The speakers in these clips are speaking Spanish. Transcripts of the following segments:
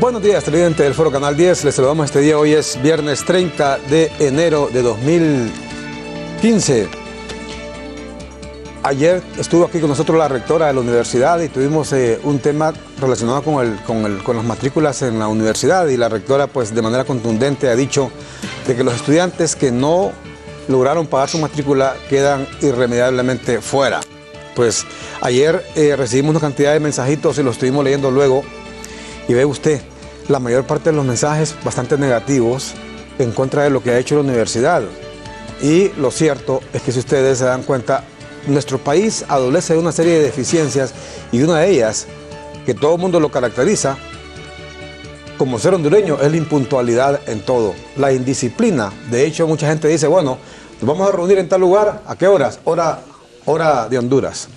Buenos días, televidente del Foro Canal 10. Les saludamos este día. Hoy es viernes 30 de enero de 2015. Ayer estuvo aquí con nosotros la rectora de la universidad y tuvimos un tema relacionado con las matrículas en la universidad, y la rectora pues de manera contundente ha dicho de que los estudiantes que no lograron pagar su matrícula quedan irremediablemente fuera. Pues ayer recibimos una cantidad de mensajitos y los estuvimos leyendo luego, y ve usted, la mayor parte de los mensajes bastante negativos en contra de lo que ha hecho la universidad. Y lo cierto es que, si ustedes se dan cuenta, nuestro país adolece de una serie de deficiencias, y una de ellas, que todo el mundo lo caracteriza como ser hondureño, es la impuntualidad en todo, la indisciplina. De hecho, mucha gente dice, bueno, nos vamos a reunir en tal lugar, ¿a qué horas? Hora de Honduras,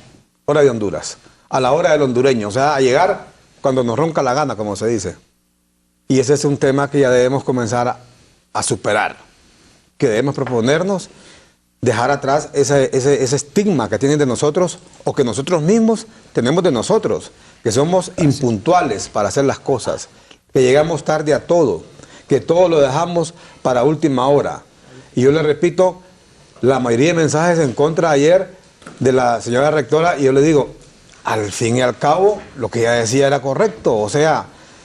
a la hora del hondureño, o sea, a llegar cuando nos ronca la gana, como se dice. Y ese es un tema que ya debemos comenzar a superar, que debemos proponernos dejar atrás ese estigma que tienen de nosotros, o que nosotros mismos tenemos de nosotros, que somos impuntuales para hacer las cosas, que llegamos tarde a todo, que todo lo dejamos para última hora. Y yo le repito, la mayoría de mensajes en contra ayer de la señora rectora, y yo le digo, al fin y al cabo, lo que ella decía era correcto. O sea,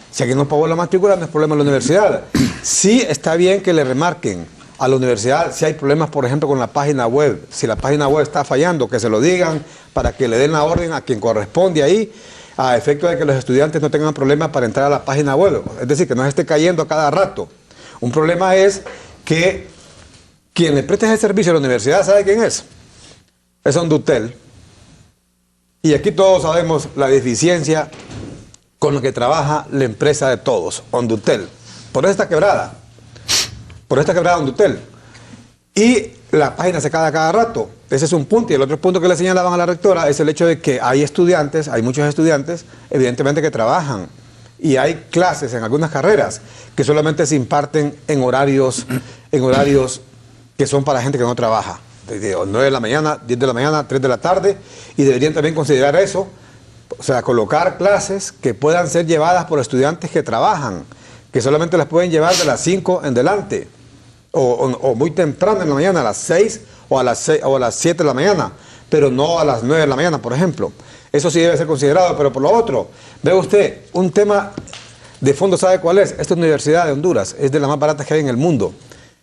si alguien no pagó la matrícula, no es problema de la universidad. Sí está bien que le remarquen a la universidad si hay problemas, por ejemplo, con la página web. Si la página web está fallando, que se lo digan para que le den la orden a quien corresponde ahí, a efecto de que los estudiantes no tengan problemas para entrar a la página web. Es decir, que no se esté cayendo a cada rato. Un problema es que quien le presta ese servicio a la universidad, ¿sabe quién es? Es Hondutel. Y aquí todos sabemos la deficiencia con la que trabaja la empresa de todos, Hondutel. Por eso está quebrada. Hondutel. Y la página se cae a cada rato. Ese es un punto. Y el otro punto que le señalaban a la rectora es el hecho de que hay muchos estudiantes, evidentemente, que trabajan. Y hay clases en algunas carreras que solamente se imparten en horarios que son para gente que no trabaja. De 9 de la mañana, 10 de la mañana, 3 de la tarde, y deberían también considerar eso, o sea, colocar clases que puedan ser llevadas por estudiantes que trabajan, que solamente las pueden llevar de las 5 en delante, o muy temprano en la mañana, a las 6 o a las 7 de la mañana, pero no a las 9 de la mañana, por ejemplo. Eso sí debe ser considerado. Pero por lo otro, ve usted, un tema de fondo, ¿sabe cuál es? Esta Universidad de Honduras es de las más baratas que hay en el mundo.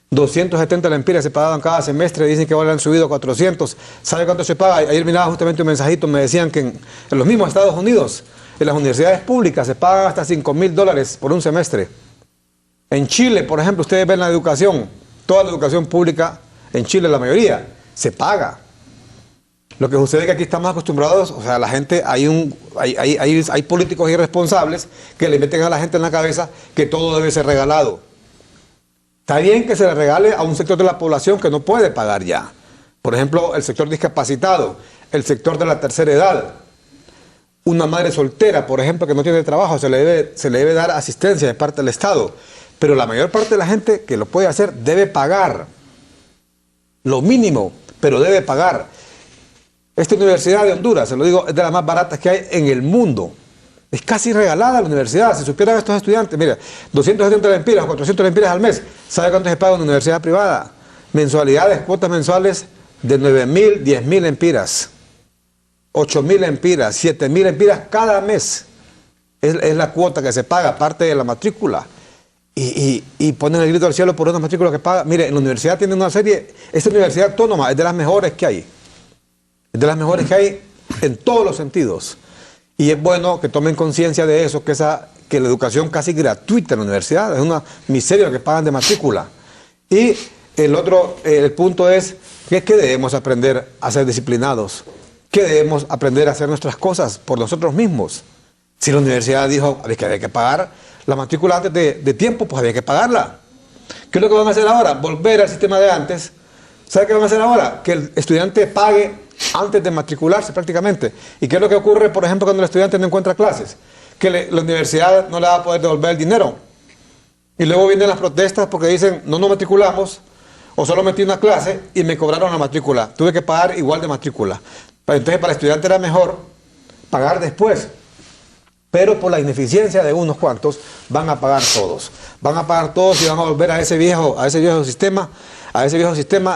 270 lempiras se pagaban cada semestre, dicen que ahora han subido a 400. ¿Sabe cuánto se paga? Ayer miraba justamente un mensajito, me decían que en los mismos Estados Unidos, en las universidades públicas, se pagan hasta $5,000 por un semestre. En Chile, por ejemplo, ustedes ven la educación, toda la educación pública en Chile, la mayoría, se paga. Lo que sucede es que aquí estamos acostumbrados, o sea, la gente, hay políticos irresponsables que le meten a la gente en la cabeza que todo debe ser regalado. Está bien que se le regale a un sector de la población que no puede pagar ya. Por ejemplo, el sector discapacitado, el sector de la tercera edad. Una madre soltera, por ejemplo, que no tiene trabajo, se le debe dar asistencia de parte del Estado. Pero la mayor parte de la gente que lo puede hacer debe pagar. Lo mínimo, pero debe pagar. Esta Universidad de Honduras, se lo digo, es de las más baratas que hay en el mundo. Es casi regalada la universidad. Si supieran estos estudiantes, mira, 270 lempiras o 400 lempiras al mes. ¿Sabe cuánto se paga en una universidad privada? Mensualidades, cuotas mensuales de 9,000, 10,000 lempiras, 8,000 lempiras, 7,000 lempiras cada mes. Es la cuota que se paga, aparte de la matrícula. Y ponen el grito al cielo por una matrícula que paga. Mire, en la universidad tiene una serie, esta universidad autónoma es de las mejores que hay. Es de las mejores que hay en todos los sentidos. Y es bueno que tomen conciencia de eso, que la educación casi gratuita en la universidad es una miseria lo que pagan de matrícula. Y el punto es que debemos aprender a ser disciplinados, que debemos aprender a hacer nuestras cosas por nosotros mismos. Si la universidad dijo que había que pagar la matrícula antes de tiempo, pues había que pagarla. ¿Qué es lo que van a hacer ahora? Volver al sistema de antes. ¿Sabe qué van a hacer ahora? Que el estudiante pague antes de matricularse prácticamente. ¿Y qué es lo que ocurre, por ejemplo, cuando el estudiante no encuentra clases? Que la universidad no le va a poder devolver el dinero. Y luego vienen las protestas porque dicen, no nos matriculamos, o solo metí una clase y me cobraron la matrícula. Tuve que pagar igual de matrícula. Entonces, para el estudiante era mejor pagar después. pero por la ineficiencia de unos cuantos van a pagar todos. Van a pagar todos y van a volver a ese viejo sistema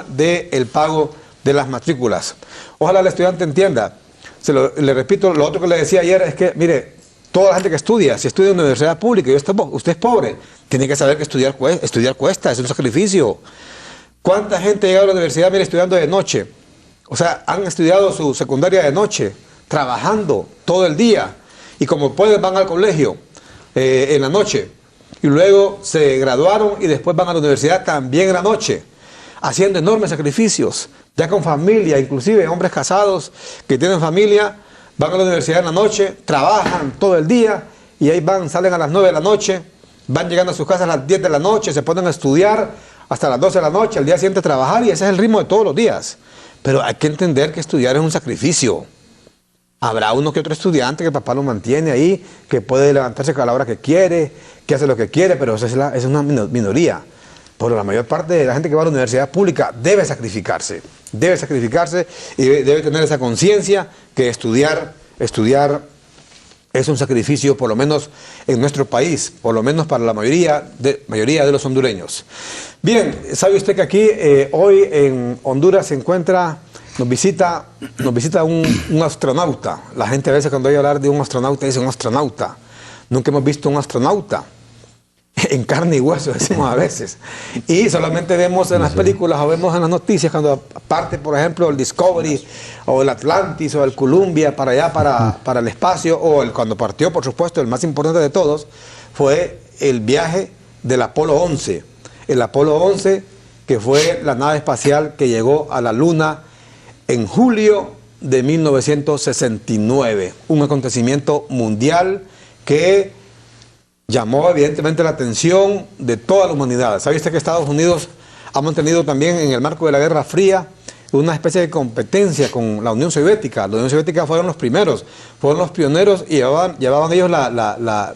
del pago de las matrículas. Ojalá el estudiante entienda. Le repito, lo otro que le decía ayer es que, mire, toda la gente que estudia, si estudia en una universidad pública y usted es pobre, tiene que saber que estudiar cuesta, es un sacrificio. ¿Cuánta gente llega a la universidad, mire, estudiando de noche? O sea, han estudiado su secundaria de noche, trabajando todo el día, y como pueden van al colegio en la noche, y luego se graduaron y después van a la universidad también en la noche, haciendo enormes sacrificios, ya con familia, inclusive hombres casados que tienen familia, van a la universidad en la noche, trabajan todo el día, y ahí salen a las 9 de la noche, van llegando a sus casas a las 10 de la noche, se ponen a estudiar hasta las 12 de la noche, al día siguiente trabajar, y ese es el ritmo de todos los días. Pero hay que entender que estudiar es un sacrificio. Habrá uno que otro estudiante que el papá lo mantiene ahí, que puede levantarse a la hora que quiere, que hace lo que quiere, pero eso es una minoría. Pero la mayor parte de la gente que va a la universidad pública debe sacrificarse y debe tener esa conciencia que estudiar es un sacrificio, por lo menos en nuestro país, por lo menos para la mayoría de los hondureños. Bien, sabe usted que aquí hoy en Honduras nos visita un astronauta. La gente a veces cuando oye hablar de un astronauta dice un astronauta. Nunca hemos visto un astronauta en carne y hueso, decimos a veces. Y solamente vemos en las películas o vemos en las noticias cuando parte, por ejemplo, el Discovery o el Atlantis o el Columbia para allá, para el espacio, o cuando partió, por supuesto, el más importante de todos, fue el viaje del Apolo 11. El Apolo 11, que fue la nave espacial que llegó a la Luna en julio de 1969. Un acontecimiento mundial que llamó evidentemente la atención de toda la humanidad. ¿Sabe usted que Estados Unidos ha mantenido también en el marco de la Guerra Fría una especie de competencia con la Unión Soviética? La Unión Soviética fueron los primeros, fueron los pioneros y llevaban ellos la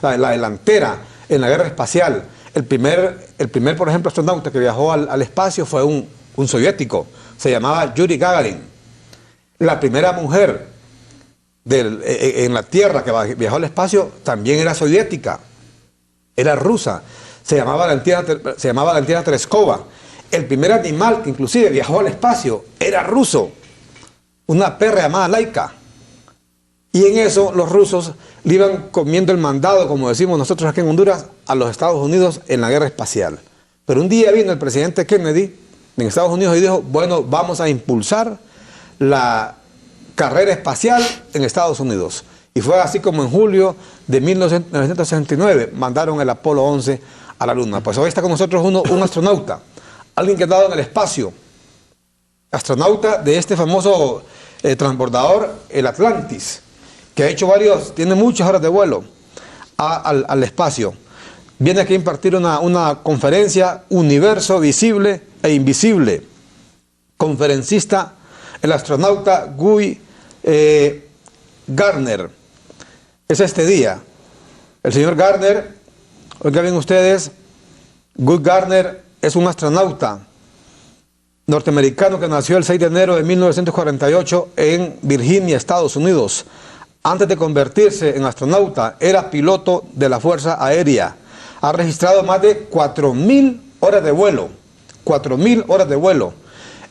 delantera en la guerra espacial. El primer, por ejemplo, astronauta que viajó al espacio fue un soviético, se llamaba Yuri Gagarin. La primera mujer en la Tierra que viajó al espacio también era soviética, era rusa, se llamaba Valentina Tereskova. El primer animal que inclusive viajó al espacio era ruso, una perra llamada Laika. Y en eso los rusos le iban comiendo el mandado, como decimos nosotros aquí en Honduras, a los Estados Unidos en la guerra espacial. Pero un día vino el presidente Kennedy en Estados Unidos y dijo, bueno, vamos a impulsar la carrera espacial en Estados Unidos. Y fue así como en julio de 1969 mandaron el Apolo 11 a la Luna. Pues hoy está con nosotros un astronauta, alguien que ha estado en el espacio, astronauta de este famoso transbordador, el Atlantis, que ha hecho tiene muchas horas de vuelo al espacio. Viene aquí a impartir una conferencia, Universo Visible e Invisible. Conferencista, el astronauta Guy Gardner. Es este día. El señor Gardner, oigan bien ustedes, Guy Gardner es un astronauta norteamericano que nació el 6 de enero de 1948 en Virginia, Estados Unidos. Antes de convertirse en astronauta, era piloto de la Fuerza Aérea. Ha registrado más de 4.000 horas de vuelo. 4.000 horas de vuelo.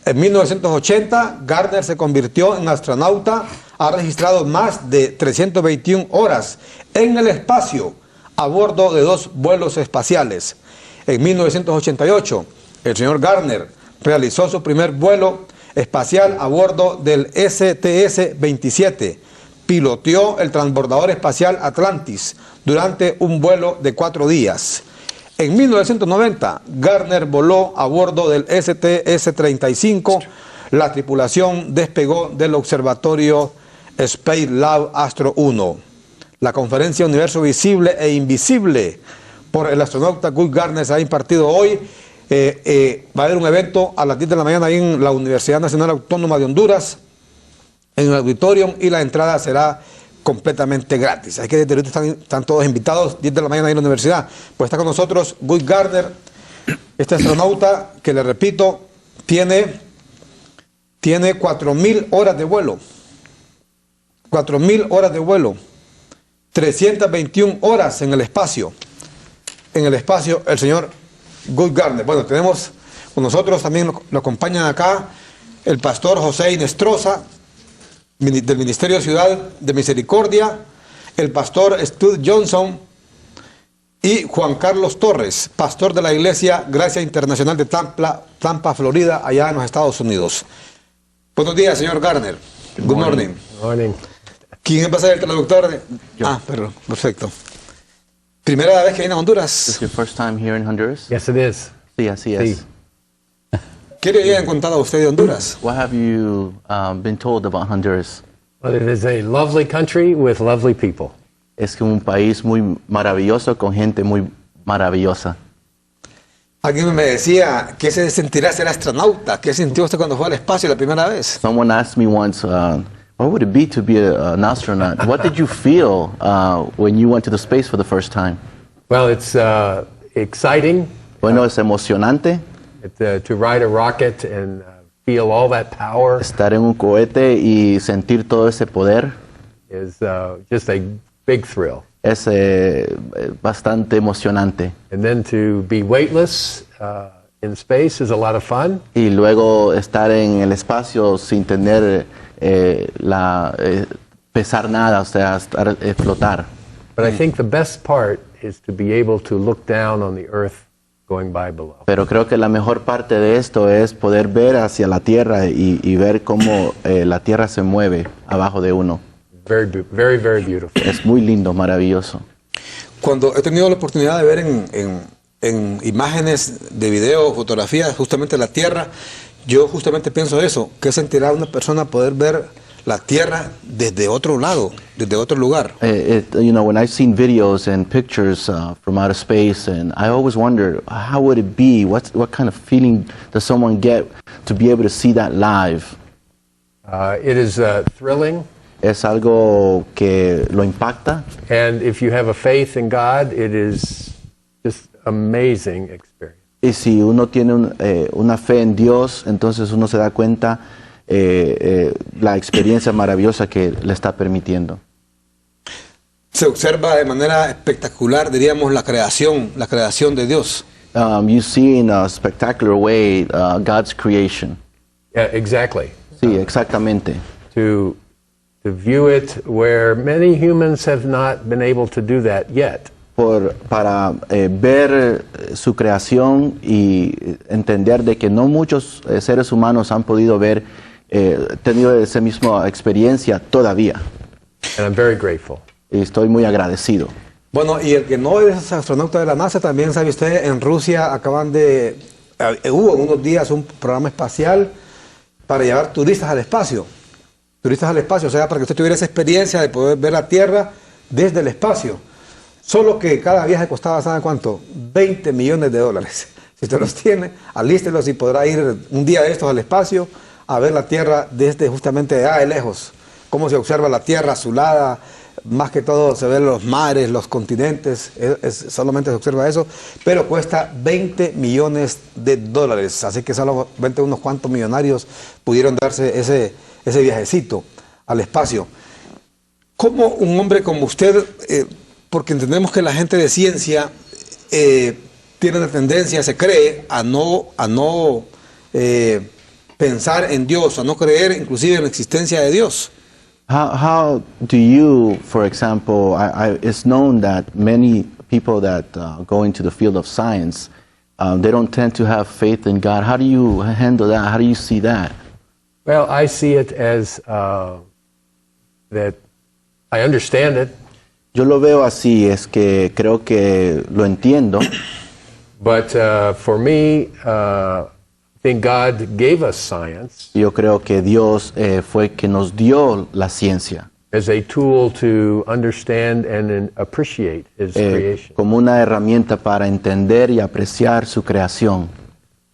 En 1980, Gardner se convirtió en astronauta. Ha registrado más de 321 horas en el espacio a bordo de 2 vuelos espaciales. En 1988, el señor Gardner realizó su primer vuelo espacial a bordo del STS-27. Piloteó el transbordador espacial Atlantis durante un vuelo de 4 días. En 1990, Gardner voló a bordo del STS-35. La tripulación despegó del observatorio Space Lab Astro 1. La conferencia Universo Visible e Invisible por el astronauta Guy Gardner se ha impartido hoy. Va a haber un evento a las 10 de la mañana ahí en la Universidad Nacional Autónoma de Honduras, en el auditorium, y la entrada será completamente gratis. Hay que desde ahorita están todos invitados, 10 de la mañana ahí en la universidad. Pues está con nosotros Guy Gardner, este astronauta que, le repito, tiene 4.000 horas de vuelo. 4.000 horas de vuelo. 321 horas en el espacio. En el espacio, el señor Guy Gardner. Bueno, tenemos con nosotros también, lo acompañan acá, el pastor José Inestrosa, del Ministerio de Ciudad de Misericordia, el pastor Stud Johnson y Juan Carlos Torres, pastor de la Iglesia Gracia Internacional de Tampa, Florida, allá en los Estados Unidos. Buenos días, señor Gardner. Good morning. Morning. ¿Quién va a ser el traductor? Yo. Perdón, perfecto. ¿Primera vez que viene a Honduras? Is your first time here in Honduras? Yes, it is. Sí, así es. Sí. ¿Qué le habían contado a usted de Honduras? What have you been told about Honduras? Well, it is a lovely country with lovely people. Es que un país muy maravilloso con gente muy maravillosa. Alguien me decía, ¿qué se sentirá ser astronauta? ¿Qué sintió usted cuando fue al espacio la primera vez? Someone asked me once, what would it be to be an astronaut? What did you feel when you went to the space for the first time? Well, it's exciting Bueno, es emocionante to ride a rocket and feel all that power. estar en un cohete y sentir todo ese poder. Is just a big thrill. Es bastante emocionante. And then to be weightless in space is a lot of fun. Y luego estar en el espacio sin tener pesar nada, o sea, flotar. But I think the best part is to be able to look down on the earth going by below. Pero creo que la mejor parte de esto es poder ver hacia la tierra y ver cómo la tierra se mueve abajo de uno. Very, very, very beautiful. Es muy lindo, maravilloso. Cuando he tenido la oportunidad de ver en imágenes de video, fotografías, justamente la Tierra, yo justamente pienso eso, ¿qué sentirá una persona poder ver la Tierra desde otro lado, desde otro lugar? You know, when I've seen videos and pictures from outer space, and I always wonder, how would it be? What kind of feeling does someone get to be able to see that live? It is thrilling. Es algo que lo impacta. And if you have a faith in God, it is just amazing experience. Y si uno tiene una fe en Dios, entonces uno se da cuenta la experiencia maravillosa que le está permitiendo. Se observa de manera espectacular, diríamos, la creación de Dios. You see in a spectacular way God's creation. Yeah, exactly. Sí, exactamente. To view it where many humans have not been able to do that yet. Para ver su creación y entender de que no muchos seres humanos han podido ver, tenido esa misma experiencia todavía. And I'm very grateful. Y estoy muy agradecido. Bueno, y el que no es astronauta de la NASA, también sabe usted, en Rusia hubo en unos días un programa espacial para llevar turistas al espacio. O sea, para que usted tuviera esa experiencia de poder ver la Tierra desde el espacio. Solo que cada viaje costaba, ¿sabe cuánto? $20 millones. Si usted los tiene, alístelos y podrá ir un día de estos al espacio a ver la Tierra desde justamente de lejos. Cómo se observa la Tierra azulada, más que todo se ven los mares, los continentes, solamente se observa eso, pero cuesta $20 millones. Así que solamente unos cuantos millonarios pudieron darse ese viajecito al espacio. ¿Cómo un hombre como usted, porque entendemos que la gente de ciencia tiene una tendencia, se cree, a no pensar en Dios, a no creer inclusive en la existencia de Dios? How do you, for example, it's known that many people that go into the field of science, they don't tend to have faith in God. How do you handle that? How do you see that? Well, I see it as that I understand it. Yo lo veo así, es que creo que lo entiendo. But for me, I think God gave us science. Yo creo que Dios fue que nos dio la ciencia. As a tool to understand and appreciate His creation. Como una herramienta para entender y apreciar su creación.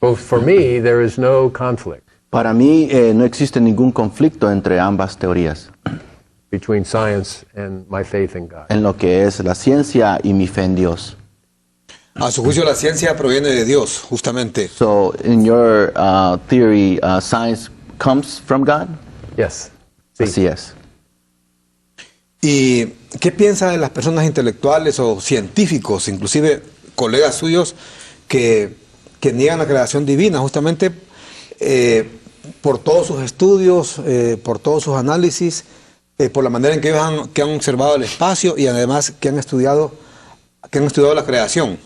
Well, for me, there is no conflict. Para mí no existe ningún conflicto entre ambas teorías. Between science and my faith in God. En lo que es la ciencia y mi fe en Dios. A su juicio la ciencia proviene de Dios, justamente. So, in your theory, science comes from God? Yes. Así es. ¿Y qué piensa de las personas intelectuales o científicos, inclusive colegas suyos, que niegan la creación divina justamente por todos sus estudios, por todos sus análisis, por la manera en que ellos que han observado el espacio y además que han estudiado la creación?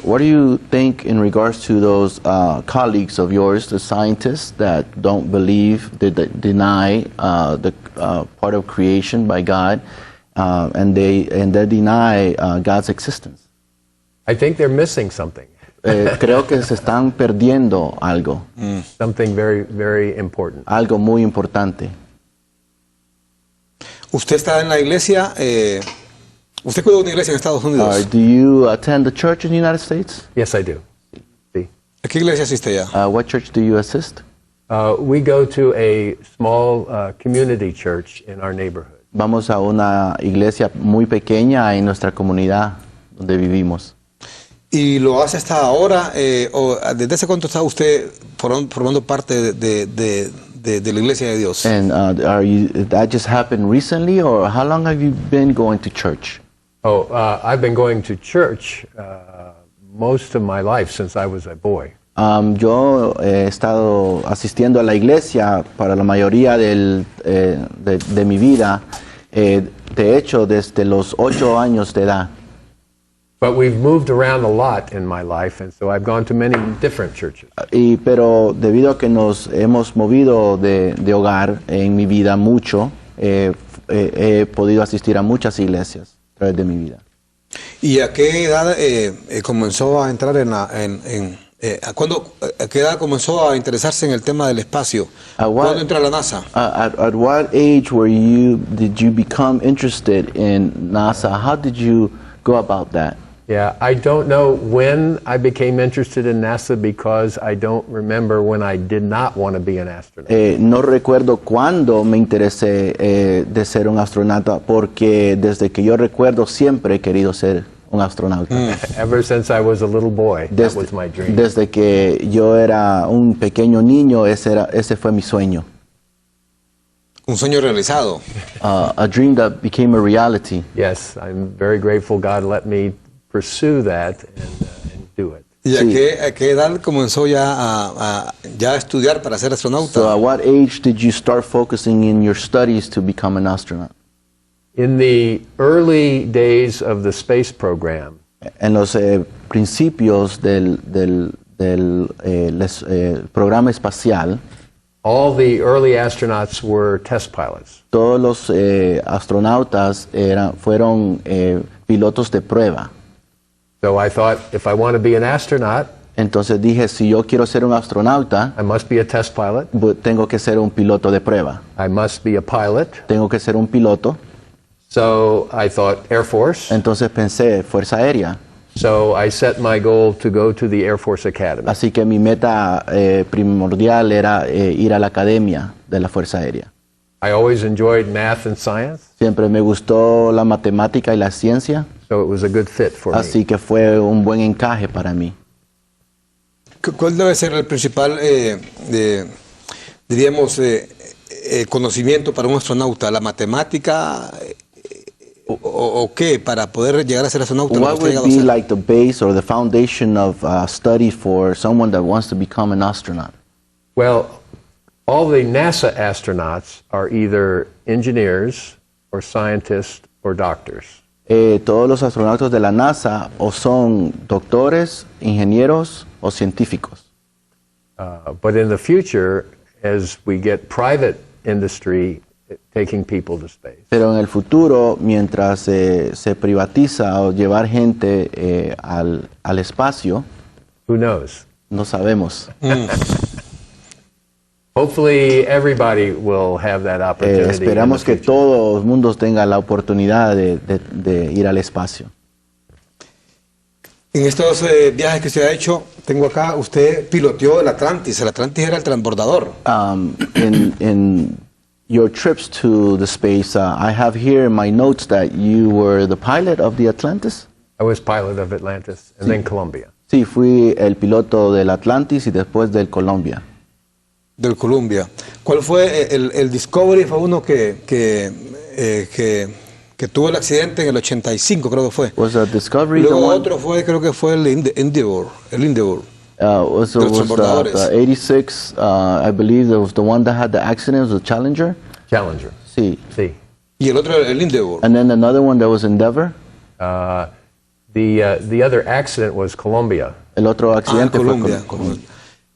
What do you think in regards to those colleagues of yours, the scientists that don't believe, that deny the part of creation by God, and they deny God's existence? I think they're missing something. Creo que se están perdiendo algo. Something very, very important. Algo muy importante. Usted está en la iglesia, usted cuida de una iglesia en Estados Unidos. Do you attend the church in the United States? Yes, I do. See. ¿A qué iglesia asiste ya? What church do you assist? We go to a small community church in our neighborhood. Vamos a una iglesia muy pequeña en nuestra comunidad donde vivimos. ¿Y lo hace hasta ahora? ¿O desde hace cuánto está usted formando parte de la iglesia de Dios? And that just happened recently, or how long have you been going to church? Oh, I've been going to church most of my life since I was a boy. Yo he estado asistiendo a la iglesia para la mayoría de mi vida, de hecho desde los 8 años de edad. But we've moved around a lot in my life, and so I've gone to many different churches. Pero debido a que nos hemos movido de hogar en mi vida mucho, he podido asistir a muchas iglesias a través de mi vida. ¿Y a qué edad comenzó a entrar ¿a qué edad comenzó a interesarse en el tema del espacio? ¿Cuándo entró a la NASA? At what age did you become interested in NASA? How did you go about that? Yeah, I don't know when I became interested in NASA because I don't remember when I did not want to be an astronaut. No recuerdo cuándo me interesé de ser un astronauta, porque desde que yo recuerdo siempre he querido ser un astronauta. Ever since I was a little boy, that was my dream. Desde que yo era un pequeño niño, ese fue mi sueño. Un sueño realizado. A dream that became a reality. Yes, I'm very grateful God let me pursue that and do it. ¿Y a qué edad comenzó ya a estudiar para ser astronauta? So at what age did you start focusing in your studies to become an astronaut? In the early days of the space program, En los principios del programa espacial, all the early astronauts were test pilots. todos los astronautas fueron pilotos de prueba. So I thought, if I want to be an astronaut, Entonces dije, si yo quiero ser un astronauta, I must be a test pilot. tengo que ser un piloto de prueba. I must be a pilot. Tengo que ser un piloto. So I thought Air Force. Entonces pensé, Fuerza Aérea. So I set my goal to go to the Air Force Academy. Así que mi meta primordial era ir a la academia de la Fuerza Aérea. I always enjoyed math and science, Siempre me gustó la matemática y la ciencia, so it was a good fit for me. así que fue un buen encaje para mí. ¿Cuál debe ser el principal, diríamos, conocimiento para un astronauta? ¿La matemática o qué para poder llegar a ser astronauta? What would be like the base or the foundation of study for someone that wants to become an astronaut? Well, all the NASA astronauts are either engineers or scientists or doctors. Todos los astronautas de la NASA o son doctores, ingenieros o científicos. But in the future, as we get private industry taking people to space, Pero en el futuro, mientras se privatiza o llevar gente al espacio, who knows? no sabemos. Hopefully, everybody will have that opportunity. Esperamos in the que future. todo el mundo tenga la oportunidad de ir al espacio. En estos viajes que usted ha hecho, tengo acá, usted piloteó el Atlantis. El Atlantis era el transbordador. In your trips to the space, I have here in my notes that you were the pilot of the Atlantis. I was pilot of Atlantis and then Columbia. Sí, fui el piloto del Atlantis y después del Columbia. Del Columbia. ¿Cuál fue el Discovery? Fue uno que que tuvo el accidente en el 85, creo que fue. Was Discovery the Luego one? otro fue, creo que fue el Endeavour. Was de los transbordadores. the 86, I believe that was the one that had the accident, was the Challenger? Challenger. Sí. Sí. Y el otro, el Endeavour. And then another one that was Endeavor. The other accident was Columbia. El otro Ah, accidente fue Columbia. Columbia.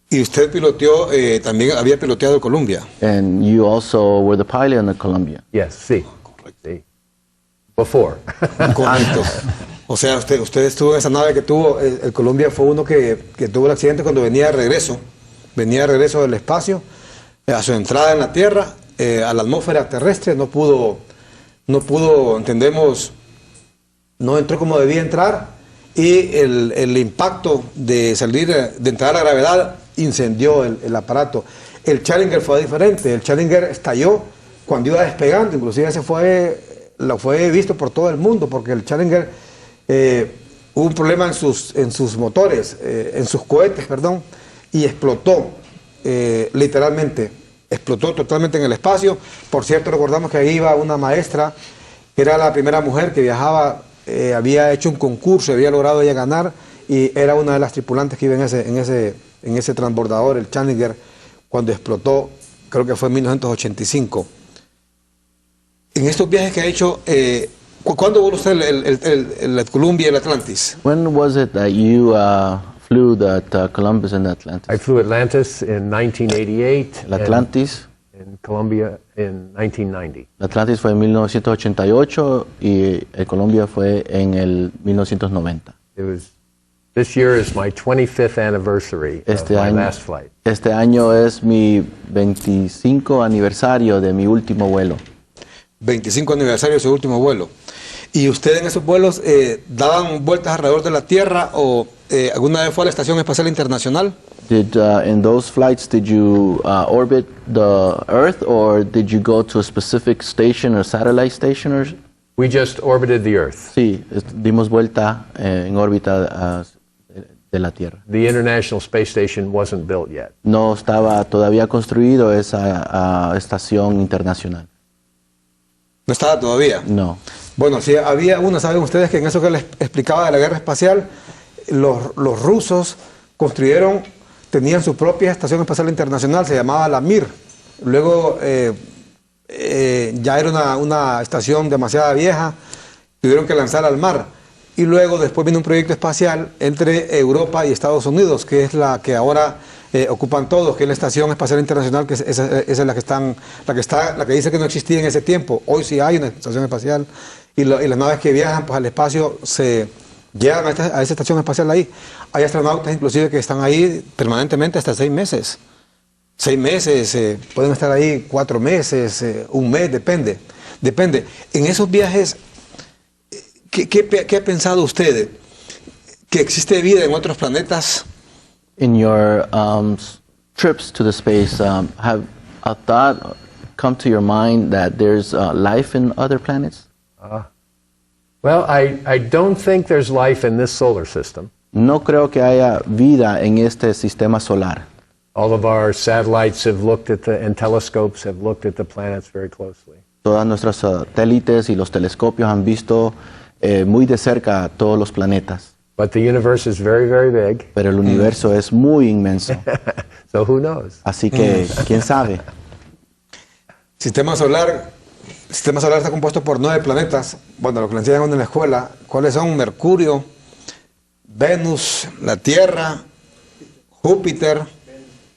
Y usted piloteó, también había piloteado el Columbia. And you also were the pilot on the Columbia. Yes, sí. Sí. Before. Correcto. O sea, usted estuvo en esa nave que tuvo, el Columbia fue uno que tuvo el accidente cuando venía de regreso del espacio, a su entrada en la Tierra, a la atmósfera terrestre, no pudo, entendemos, no entró como debía entrar, y el impacto de entrar a la gravedad incendió el aparato. El Challenger fue diferente, el Challenger estalló cuando iba despegando, inclusive lo fue visto por todo el mundo, porque el Challenger hubo un problema en sus motores, en sus cohetes, perdón, y explotó, literalmente, explotó totalmente en el espacio. Por cierto, recordamos que ahí iba una maestra, que era la primera mujer que viajaba, había hecho un concurso, había logrado ella ganar, y era una de las tripulantes que iba en ese transbordador, el Challenger, cuando explotó, creo que fue en 1985. En estos viajes que ha hecho, ¿cuándo voló usted el Columbia y el Atlantis? When was it that you flew that Columbus and Atlantis? I flew Atlantis in 1988. El Atlantis. And Columbia in 1990. El Atlantis fue en 1988 y el Columbia fue en el 1990. This year is my 25th anniversary of my last flight. Este año es mi 25 aniversario de mi último vuelo. 25 aniversario de su último vuelo. ¿Y usted en esos vuelos daban vueltas alrededor de la Tierra o alguna vez fue a la Estación Espacial Internacional? In those flights, did you orbit the Earth, or did you go to a specific station or satellite station? Or? We just orbited the Earth. Sí, dimos vuelta en órbita de la Tierra. The International Space Station wasn't built yet. No estaba todavía construido esa estación internacional. ¿No estaba todavía? No. Bueno, sí, había una, saben ustedes que en eso que les explicaba de la guerra espacial, los rusos tenían su propia estación espacial internacional, se llamaba la Mir. Luego ya era una estación demasiado vieja, tuvieron que lanzar al mar. Y luego después vino un proyecto espacial entre Europa y Estados Unidos, que es la que ahora ocupan todos, que es la Estación Espacial Internacional, que esa es la que dice que no existía en ese tiempo. Hoy sí hay una estación espacial y las naves que viajan pues, al espacio se llegan a esa estación espacial ahí. Hay astronautas inclusive que están ahí permanentemente hasta 6 meses. 6 meses, pueden estar ahí 4 meses, un mes, depende. En esos viajes, ¿qué ha pensado usted? ¿Que existe vida en otros planetas? In your trips to the space, have a thought come to your mind that there's life in other planets? Well, I don't think there's life in this solar system. No creo que haya vida en este sistema solar. All of our satellites have looked at and telescopes have looked at the planets very closely. Todas nuestras satélites y los telescopios han visto muy de cerca todos los planetas. But the universe is very, very big. Pero el universo es muy inmenso. So who knows? Así que, ¿quién sabe? El sistema solar está compuesto por 9 planetas. Bueno, lo que le enseñan en la escuela. ¿Cuáles son? Mercurio, Venus, la Tierra, Júpiter,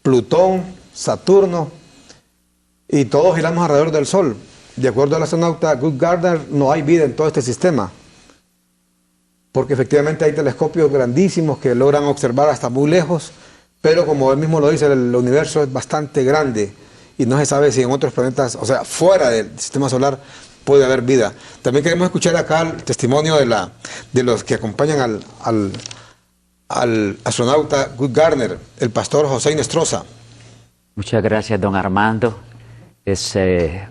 Plutón, Saturno. Y todos giramos alrededor del Sol. De acuerdo al astronauta Gus Gardner, no hay vida en todo este sistema. Porque efectivamente hay telescopios grandísimos que logran observar hasta muy lejos, pero como él mismo lo dice, el universo es bastante grande y no se sabe si en otros planetas, o sea, fuera del sistema solar, puede haber vida. También queremos escuchar acá el testimonio de los que acompañan al astronauta Gus Gardner, el pastor José Inestrosa. Muchas gracias, don Armando. Es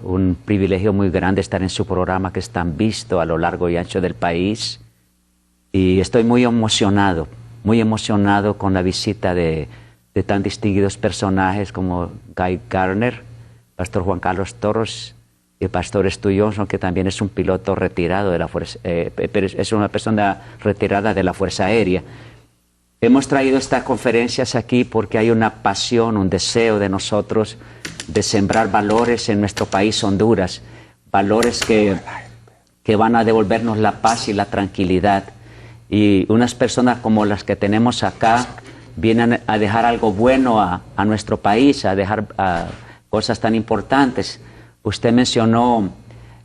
un privilegio muy grande estar en su programa que es tan visto a lo largo y ancho del país. Y estoy muy emocionado con la visita de tan distinguidos personajes como Guy Gardner, Pastor Juan Carlos Torres el pastor Stu Johnson, que también es un piloto retirado de la fuerza, es una persona retirada de la Fuerza Aérea. Hemos traído estas conferencias aquí porque hay una pasión, un deseo de nosotros de sembrar valores en nuestro país, Honduras, valores que van a devolvernos la paz y la tranquilidad. Y unas personas como las que tenemos acá vienen a dejar algo bueno a nuestro país, a dejar cosas tan importantes. Usted mencionó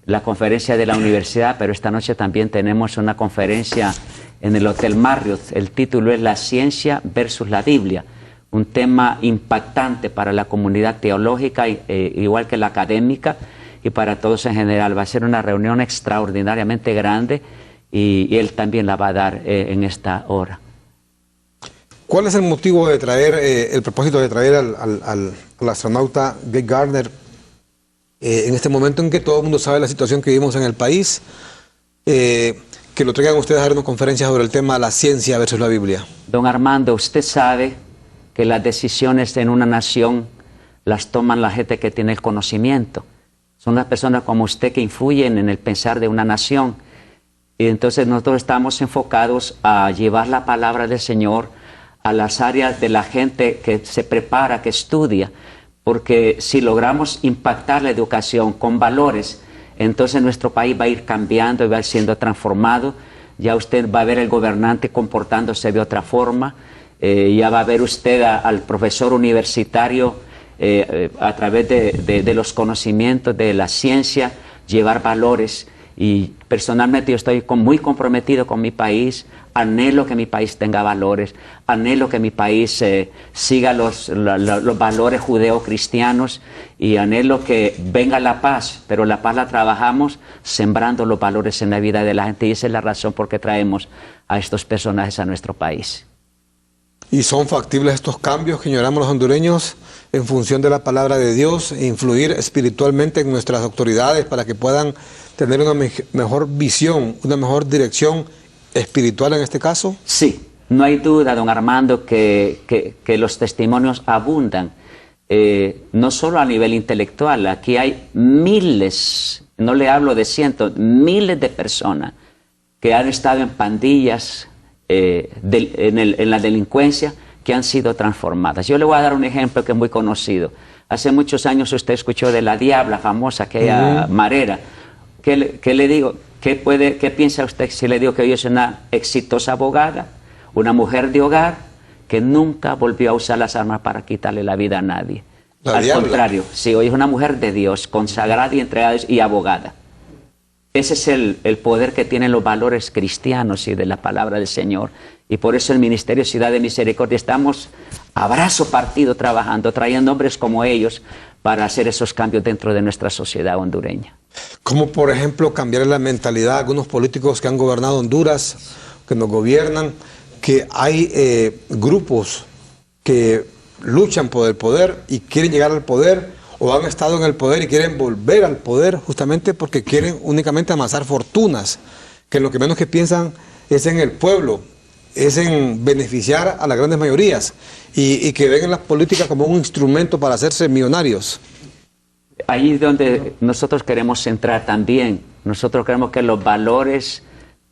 la conferencia de la universidad, pero esta noche también tenemos una conferencia en el Hotel Marriott. El título es La ciencia versus la Biblia, un tema impactante para la comunidad teológica, igual que la académica, y para todos en general. Va a ser una reunión extraordinariamente grande y él también la va a dar en esta hora. ¿Cuál es el motivo de traer, el propósito de traer al astronauta Greg Gardner en este momento en que todo el mundo sabe la situación que vivimos en el país? Que lo traigan ustedes a dar una conferencia sobre el tema la ciencia versus la Biblia. Don Armando, usted sabe que las decisiones en una nación las toman la gente que tiene el conocimiento. Son las personas como usted que influyen en el pensar de una nación. Y entonces nosotros estamos enfocados a llevar la palabra del Señor a las áreas de la gente que se prepara, que estudia. Porque si logramos impactar la educación con valores, entonces nuestro país va a ir cambiando y va a ir siendo transformado. Ya usted va a ver el gobernante comportándose de otra forma. Ya va a ver usted al profesor universitario a través de los conocimientos de la ciencia, llevar valores. Y personalmente yo estoy muy comprometido con mi país. Anhelo que mi país tenga valores, anhelo que mi país siga los valores judeo-cristianos y anhelo que venga la paz, pero la paz la trabajamos sembrando los valores en la vida de la gente, y esa es la razón por qué traemos a estos personajes a nuestro país. ¿Y son factibles estos cambios que ignoramos los hondureños en función de la palabra de Dios e influir espiritualmente en nuestras autoridades para que puedan tener una mejor visión, una mejor dirección espiritual en este caso? Sí, no hay duda, don Armando, que los testimonios abundan, no solo a nivel intelectual. Aquí hay miles, no le hablo de cientos, miles de personas que han estado en pandillas, en la delincuencia, que han sido transformadas. Yo le voy a dar un ejemplo que es muy conocido. Hace muchos años usted escuchó de la Diabla famosa, aquella marera. ¿Qué le digo? ¿Qué piensa usted si le digo que hoy es una exitosa abogada, una mujer de hogar que nunca volvió a usar las armas para quitarle la vida a nadie? Al contrario, sí, hoy es una mujer de Dios, consagrada y entregada y abogada. Ese es el poder que tienen los valores cristianos y de la palabra del Señor. Y por eso el Ministerio Ciudad de Misericordia estamos a brazo partido trabajando, trayendo hombres como ellos para hacer esos cambios dentro de nuestra sociedad hondureña. Como por ejemplo cambiar la mentalidad de algunos políticos que han gobernado Honduras, que nos gobiernan, que hay grupos que luchan por el poder y quieren llegar al poder, o han estado en el poder y quieren volver al poder justamente porque quieren únicamente amasar fortunas, que lo que menos que piensan es en el pueblo, es en beneficiar a las grandes mayorías y que ven en la política como un instrumento para hacerse millonarios. Ahí es donde nosotros queremos centrar también. Nosotros creemos que los valores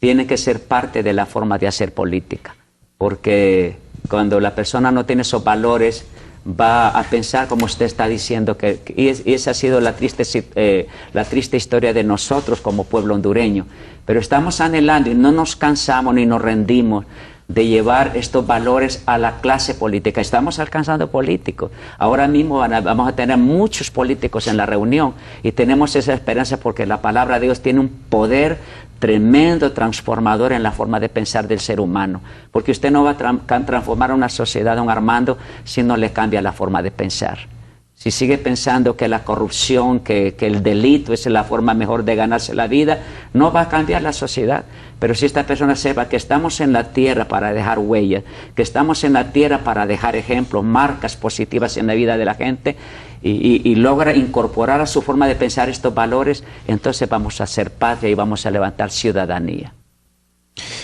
tienen que ser parte de la forma de hacer política, porque cuando la persona no tiene esos valores va a pensar como usted está diciendo, y esa ha sido la triste historia de nosotros como pueblo hondureño. Pero estamos anhelando y no nos cansamos ni nos rendimos de llevar estos valores a la clase política. Estamos alcanzando políticos. Ahora mismo vamos a tener muchos políticos en la reunión y tenemos esa esperanza porque la palabra de Dios tiene un poder tremendo, transformador en la forma de pensar del ser humano. Porque usted no va a transformar una sociedad, don Armando, si no le cambia la forma de pensar. Si sigue pensando que la corrupción, que el delito es la forma mejor de ganarse la vida, no va a cambiar la sociedad. Pero si esta persona sepa que estamos en la tierra para dejar huellas, que estamos en la tierra para dejar ejemplos, marcas positivas en la vida de la gente, y logra incorporar a su forma de pensar estos valores, entonces vamos a ser patria y vamos a levantar ciudadanía.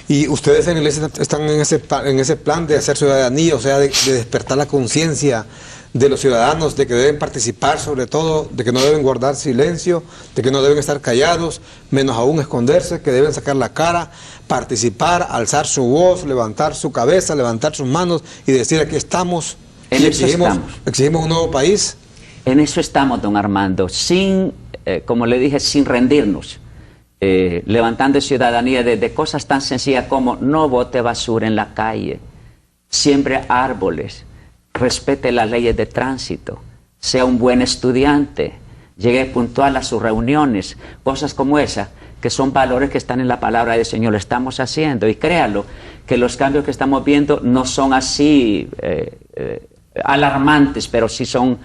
Y ustedes en la iglesia están en ese plan de hacer ciudadanía, o sea, de despertar la conciencia de los ciudadanos, de que deben participar sobre todo, de que no deben guardar silencio, de que no deben estar callados, menos aún esconderse, que deben sacar la cara, participar, alzar su voz, levantar su cabeza, levantar sus manos y decir aquí estamos En y eso estamos. exigimos un nuevo país. En eso estamos, don Armando, sin, como le dije, sin rendirnos, levantando ciudadanía de cosas tan sencillas como no bote basura en la calle, siembre árboles, respete las leyes de tránsito, sea un buen estudiante, llegue puntual a sus reuniones, cosas como esa, que son valores que están en la palabra del Señor. Lo estamos haciendo y créalo, que los cambios que estamos viendo no son así alarmantes, pero sí son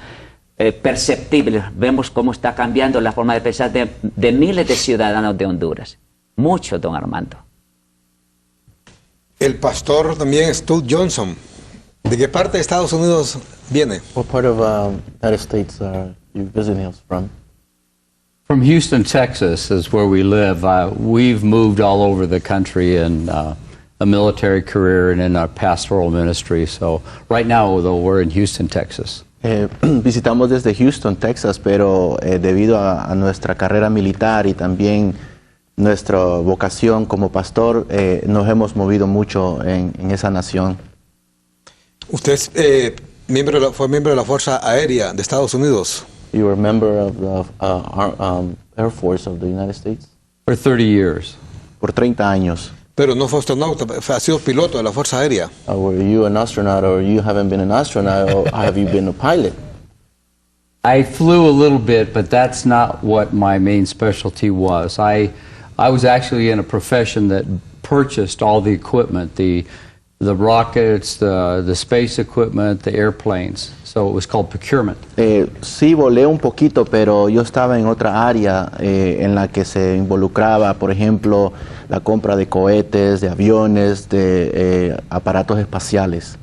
perceptibles. Vemos cómo está cambiando la forma de pensar de miles de ciudadanos de Honduras. Mucho, don Armando. El pastor también Stu Johnson. ¿De qué parte de Estados Unidos viene? What part of United States are you visiting us from? From Houston, Texas is where we live. We've moved all over the country in a military career and in our pastoral ministry. So right now, though, we're in Houston, Texas. Visitamos desde Houston, Texas, pero debido a nuestra carrera militar y también nuestra vocación como pastor, nos hemos movido mucho en esa nación. Usted es, fue miembro de la Fuerza Aérea de Estados Unidos. You were a member of the Air Force of the United States? For 30 years. Por 30 años. Pero no fue astronauta, ha sido piloto de la Fuerza Aérea. Were you an astronaut, or you haven't been an astronaut, or have you been a pilot? I flew a little bit, but that's not what my main specialty was. I was actually in a profession that purchased all the equipment, the rockets, the space equipment, the airplanes. So it was called procurement. Sí, volé un poquito, pero yo estaba en otra área en la que se involucraba, por ejemplo, la compra de cohetes, de aviones, de aparatos espaciales.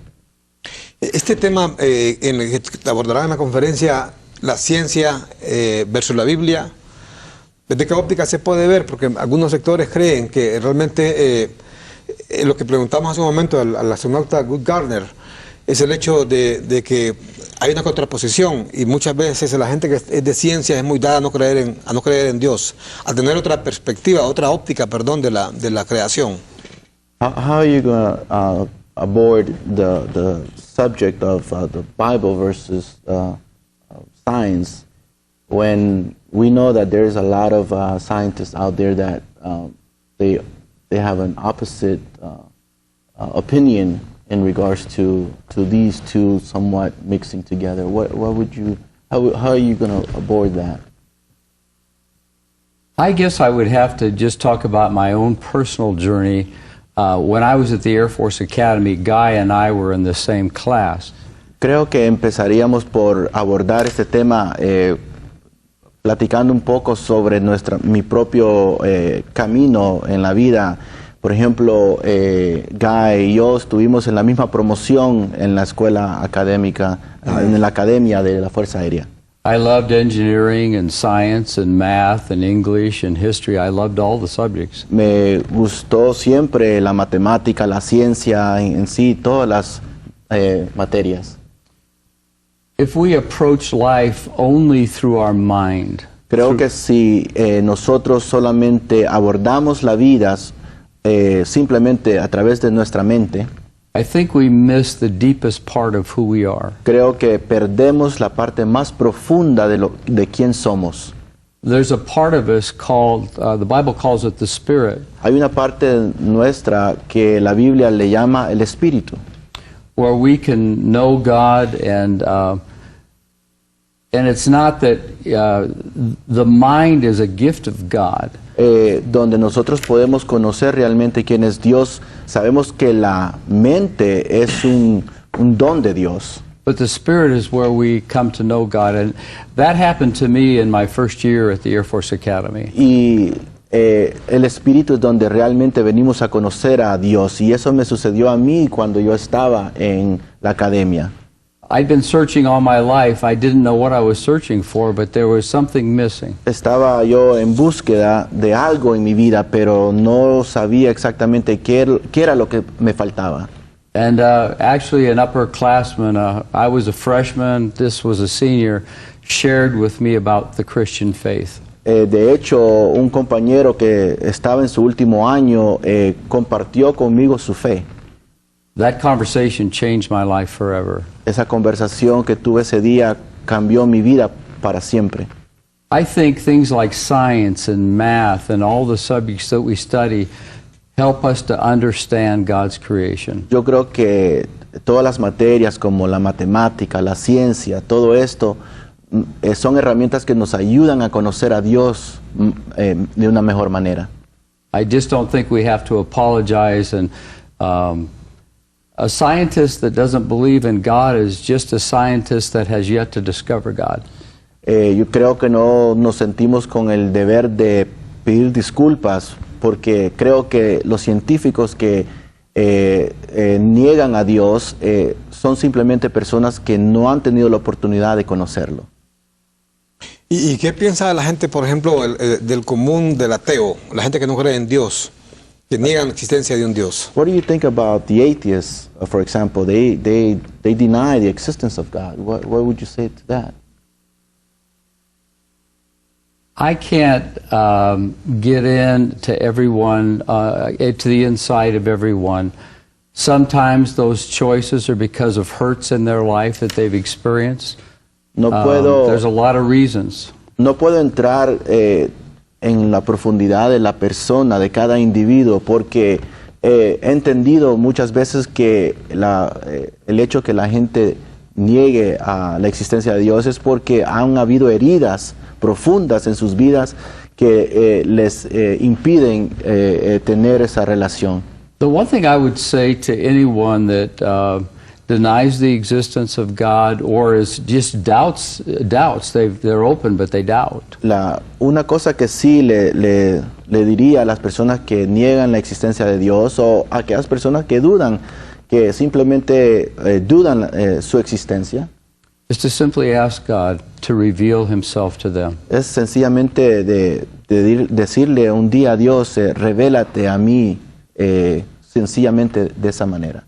Este tema en el que abordarán en la conferencia, la ciencia versus la Biblia, ¿desde qué óptica se puede ver? Porque algunos sectores creen que realmente lo que preguntamos hace un momento al astronauta Guy Gardner es el hecho de que hay una contraposición y muchas veces la gente que es de ciencia es muy dada a no creer en Dios, a tener otra perspectiva, otra óptica, perdón, de la creación. How are you going to aboard the subject of the Bible versus science when we know that there's a lot of scientists out there that they have an opposite opinion in regards to these two somewhat mixing together? What would you, how are you going to aboard that? I guess I would have to just talk about my own personal journey. When I was at the Air Force Academy, Guy and I were in the same class. Creo que empezaríamos por abordar este tema platicando un poco sobre mi propio camino en la vida. Por ejemplo, Guy y yo estuvimos en la misma promoción en la escuela académica, en la academia de la Fuerza Aérea. I loved engineering and science and math and English and history. I loved all the subjects. Me gustó siempre la matemática, la ciencia en sí, todas las materias. If we approach life only through our mind, Creo que si nosotros solamente abordamos la vida simplemente a través de nuestra mente, I think we miss the deepest part of who we are. creo que perdemos la parte más profunda de quién somos. There's a part of us called, the Bible calls it the Spirit, Hay una parte nuestra que la Biblia le llama el Espíritu, where we can know God and it's not that the mind is a gift of God. Donde nosotros podemos conocer realmente quién es Dios. Sabemos que la mente es un don de Dios. But the Spirit is where we come to know God. And that happened to me in my first year at the Air Force Academy. Y el Espíritu es donde realmente venimos a conocer a Dios. Y eso me sucedió a mí cuando yo estaba en la academia. I'd been searching all my life. I didn't know what I was searching for, but there was something missing. Estaba yo en búsqueda de algo en mi vida, pero no sabía exactamente qué era lo que me faltaba. And actually, an upperclassman, I was a freshman, this was a senior, shared with me about the Christian faith. De hecho, un compañero que estaba en su último año compartió conmigo su fe. That conversation changed my life forever. Esa conversación que tuve ese día cambió mi vida para siempre. I think things like science and math and all the subjects that we study help us to understand God's creation. Yo creo que todas las materias como la matemática, la ciencia, todo esto son herramientas que nos ayudan a conocer a Dios de una mejor manera. I just don't think we have to apologize, and a scientist that doesn't believe in God is just a scientist that has yet to discover God. Yo creo que no nos sentimos con el deber de pedir disculpas, porque creo que los científicos que niegan a Dios son simplemente personas que no han tenido la oportunidad de conocerlo. ¿Y qué piensa la gente, por ejemplo, del común del ateo, la gente que no cree en Dios, que niegan la existencia de un Dios? What do you think about the atheists, for example? They deny the existence of God. What would you say to that? I can't get into everyone, to the inside of everyone. Sometimes those choices are because of hurts in their life that they've experienced. No puedo, There's a lot of reasons. no puedo entrar en la profundidad de la persona, de cada individuo, porque he entendido muchas veces que el hecho que la gente niegue a la existencia de Dios es porque han habido heridas profundas en sus vidas que les impiden tener esa relación. The one thing I would say to anyone that denies the existence of God or is just doubts, they're open but they doubt. Una cosa que sí le diría a las personas que niegan la existencia de Dios, o a aquellas personas que dudan, que simplemente dudan su existencia, Is to simply ask God to reveal Himself to them. es sencillamente decirle un día a Dios, revélate a mí, sencillamente de esa manera.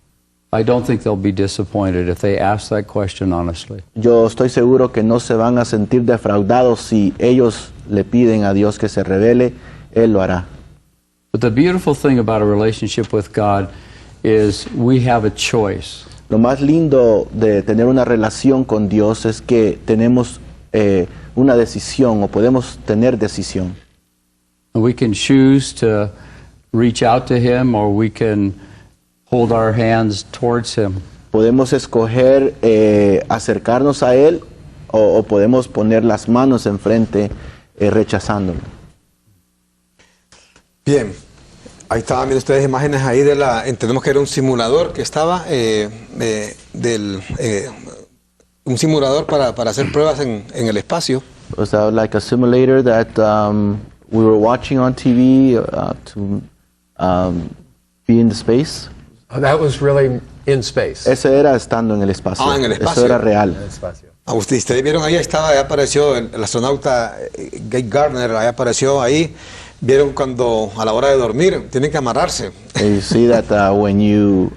I don't think they'll be disappointed if they ask that question honestly. Yo estoy seguro que no se van a sentir defraudados si ellos le piden a Dios que se revele, Él lo hará. But the beautiful thing about a relationship with God is we have a choice. Lo más lindo de tener una relación con Dios es que tenemos una decisión, o podemos tener decisión. And we can choose to reach out to Him or we can hold our hands towards Him. Podemos escoger acercarnos a Él, o podemos poner las manos enfrente rechazándolo. Bien, ahí estaban viendo ustedes imágenes ahí entendemos que era un simulador que estaba, un simulador para hacer pruebas en el espacio. Was that like a simulator that we were watching on TV to be in the space? That was really in space. Ese era estando en el espacio. Ah, en el espacio. Eso era real. En el espacio. Ustedes vieron ahí estaba, ahí apareció el astronauta Guy Gardner, ahí apareció ahí. Vieron cuando a la hora de dormir tienen que amarrarse. And you see that when you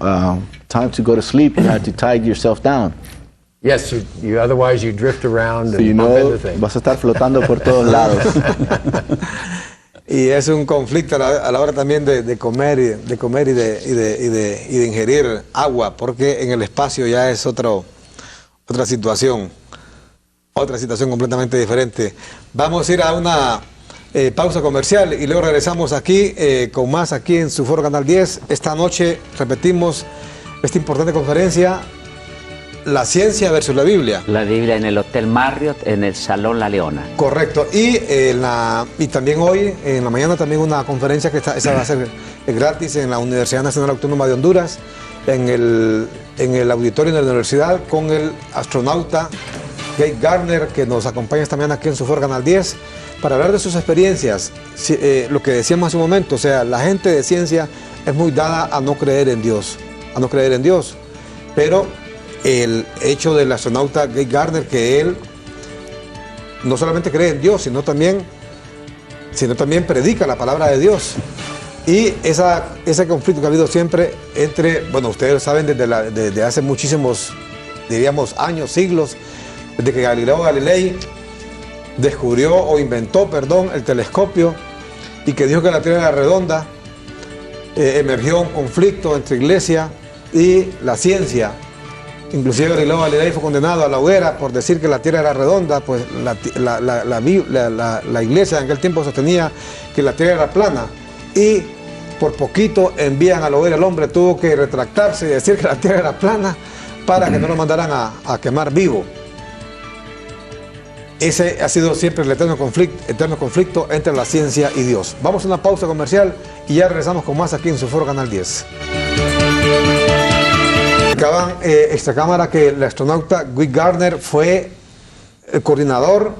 time to go to sleep, you have to tie yourself down. Yes, otherwise you drift around So and you bump know, into things. vas a estar flotando por todos lados. Y es un conflicto a la hora también de comer y de ingerir agua, porque en el espacio ya es otra situación completamente diferente. Vamos a ir a una pausa comercial y luego regresamos aquí con más aquí en su foro Canal 10. Esta noche repetimos esta importante conferencia, La ciencia versus la Biblia. La Biblia en el Hotel Marriott, en el Salón La Leona. Correcto. Y también hoy, en la mañana, también una conferencia que esa va a ser gratis en la Universidad Nacional Autónoma de Honduras, en el auditorio de la universidad, con el astronauta Guy Gardner, que nos acompaña esta mañana aquí en su foro Canal 10, para hablar de sus experiencias. Lo que decíamos hace un momento, o sea, la gente de ciencia es muy dada a no creer en Dios, pero el hecho del astronauta Guy Gardner, que él no solamente cree en Dios, sino también predica la palabra de Dios. Y ese conflicto que ha habido siempre entre, bueno, ustedes saben desde hace muchísimos, diríamos, años, siglos, desde que Galileo Galilei descubrió o inventó, perdón, el telescopio y que dijo que la Tierra era redonda, emergió un conflicto entre iglesia y la ciencia. Inclusive Galileo Galilei fue condenado a la hoguera por decir que la Tierra era redonda, pues la iglesia en aquel tiempo sostenía que la Tierra era plana y por poquito envían a la hoguera. El hombre tuvo que retractarse y decir que la Tierra era plana para que no lo mandaran a quemar vivo. Ese ha sido siempre el eterno conflicto entre la ciencia y Dios. Vamos a una pausa comercial y ya regresamos con más aquí en su foro Canal 10. Explicaban esta cámara que el astronauta Guy Gardner fue el coordinador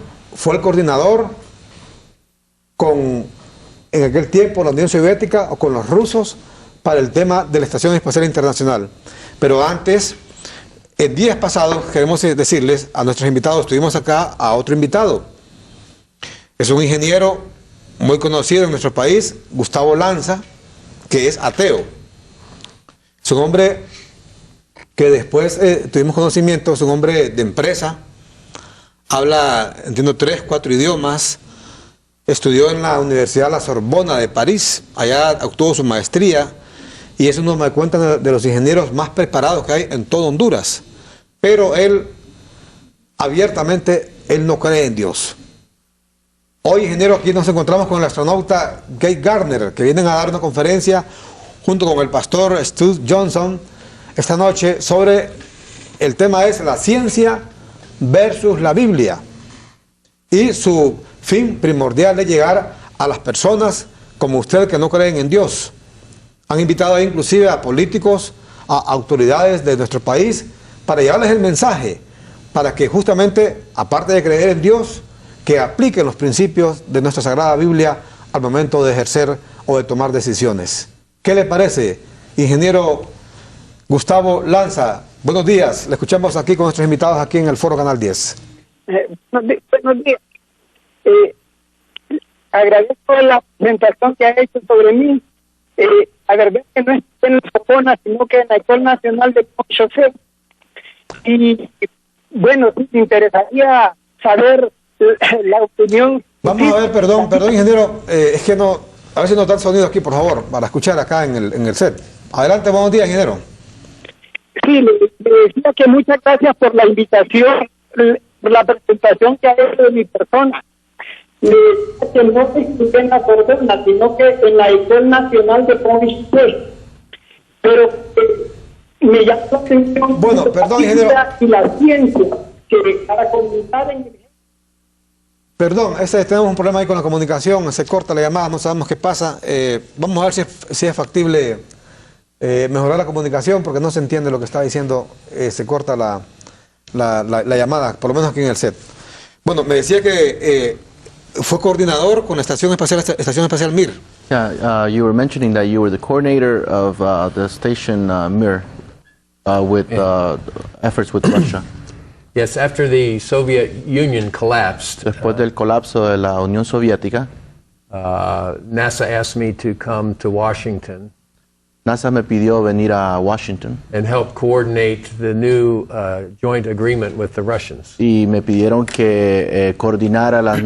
en aquel tiempo la Unión Soviética o con los rusos para el tema de la Estación Espacial Internacional. Pero antes, en días pasados, queremos decirles a nuestros invitados, tuvimos acá a otro invitado. Es un ingeniero muy conocido en nuestro país, Gustavo Lanza, que es ateo. Es un hombre que después tuvimos conocimiento, es un hombre de empresa, habla, entiendo, 3, 4 idiomas, estudió en la Universidad La Sorbona de París, allá obtuvo su maestría, y es uno, me cuentan, de los ingenieros más preparados que hay en todo Honduras. Pero él, abiertamente, él no cree en Dios. Hoy, ingeniero, aquí nos encontramos con el astronauta Guy Gardner, que vienen a dar una conferencia junto con el pastor Stu Johnson esta noche sobre el tema es la ciencia versus la Biblia. Y su fin primordial es llegar a las personas como usted que no creen en Dios. Han invitado inclusive a políticos, a autoridades de nuestro país para llevarles el mensaje, para que justamente, aparte de creer en Dios, que apliquen los principios de nuestra Sagrada Biblia al momento de ejercer o de tomar decisiones. ¿Qué le parece, ingeniero Gustavo Lanza? Buenos días, le escuchamos aquí con nuestros invitados aquí en el Foro Canal 10. Buenos días. Agradezco la presentación que ha hecho sobre mí. La verdad es que no es en la Sorbona, sino que en la Escuela Nacional de Conchocé. Y bueno, me interesaría saber la opinión. Vamos a ver, perdón, ingeniero, es que no, a ver si nos da el sonido aquí, por favor, para escuchar acá en el set. Adelante, buenos días, ingeniero. Sí, le decía que muchas gracias por la invitación, por la presentación que ha hecho de mi persona. Le decía que no estudié en la Sorbona, sino que en la Escuela Nacional de Conchocé. Pero me llama la atención perdón, ingeniero, y la ciencia, que para comunicar en... Perdón, tenemos un problema ahí con la comunicación, se corta la llamada, no sabemos qué pasa. Vamos a ver si es factible mejorar la comunicación, porque no se entiende lo que está diciendo, se corta la llamada, por lo menos aquí en el set. Bueno, me decía que fue coordinador con la Estación Espacial Mir. Yeah, you were mentioning that you were the coordinator of the station Mir with efforts with Russia. Yes, after the Soviet Union collapsed, Después del colapso de la Unión Soviética, NASA asked me to come to Washington NASA me pidió venir a Washington and help coordinate the new joint agreement with the Russians. y me pidieron que coordinara los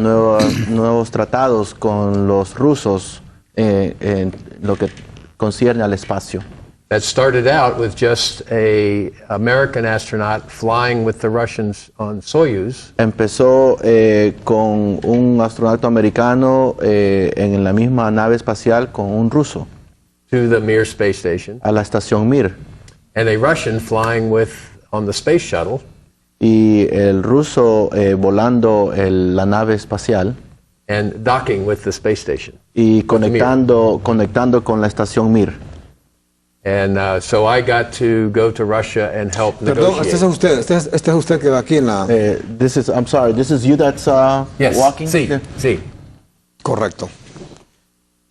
nuevos tratados con los rusos en lo que concierne al espacio. That started out with just an American astronaut flying with the Russians on Soyuz. Empezó con un astronauta americano en la misma nave espacial con un ruso To the Mir space station, a la estación Mir, and a Russian flying on the space shuttle, y el ruso volando la nave espacial and docking with the space station. y conectando con la estación Mir. And so I got to go to Russia and help Perdón, negotiate. este es usted que va aquí en la... I'm sorry, this is you that's Yes, walking? sí, Yeah. sí. Correcto.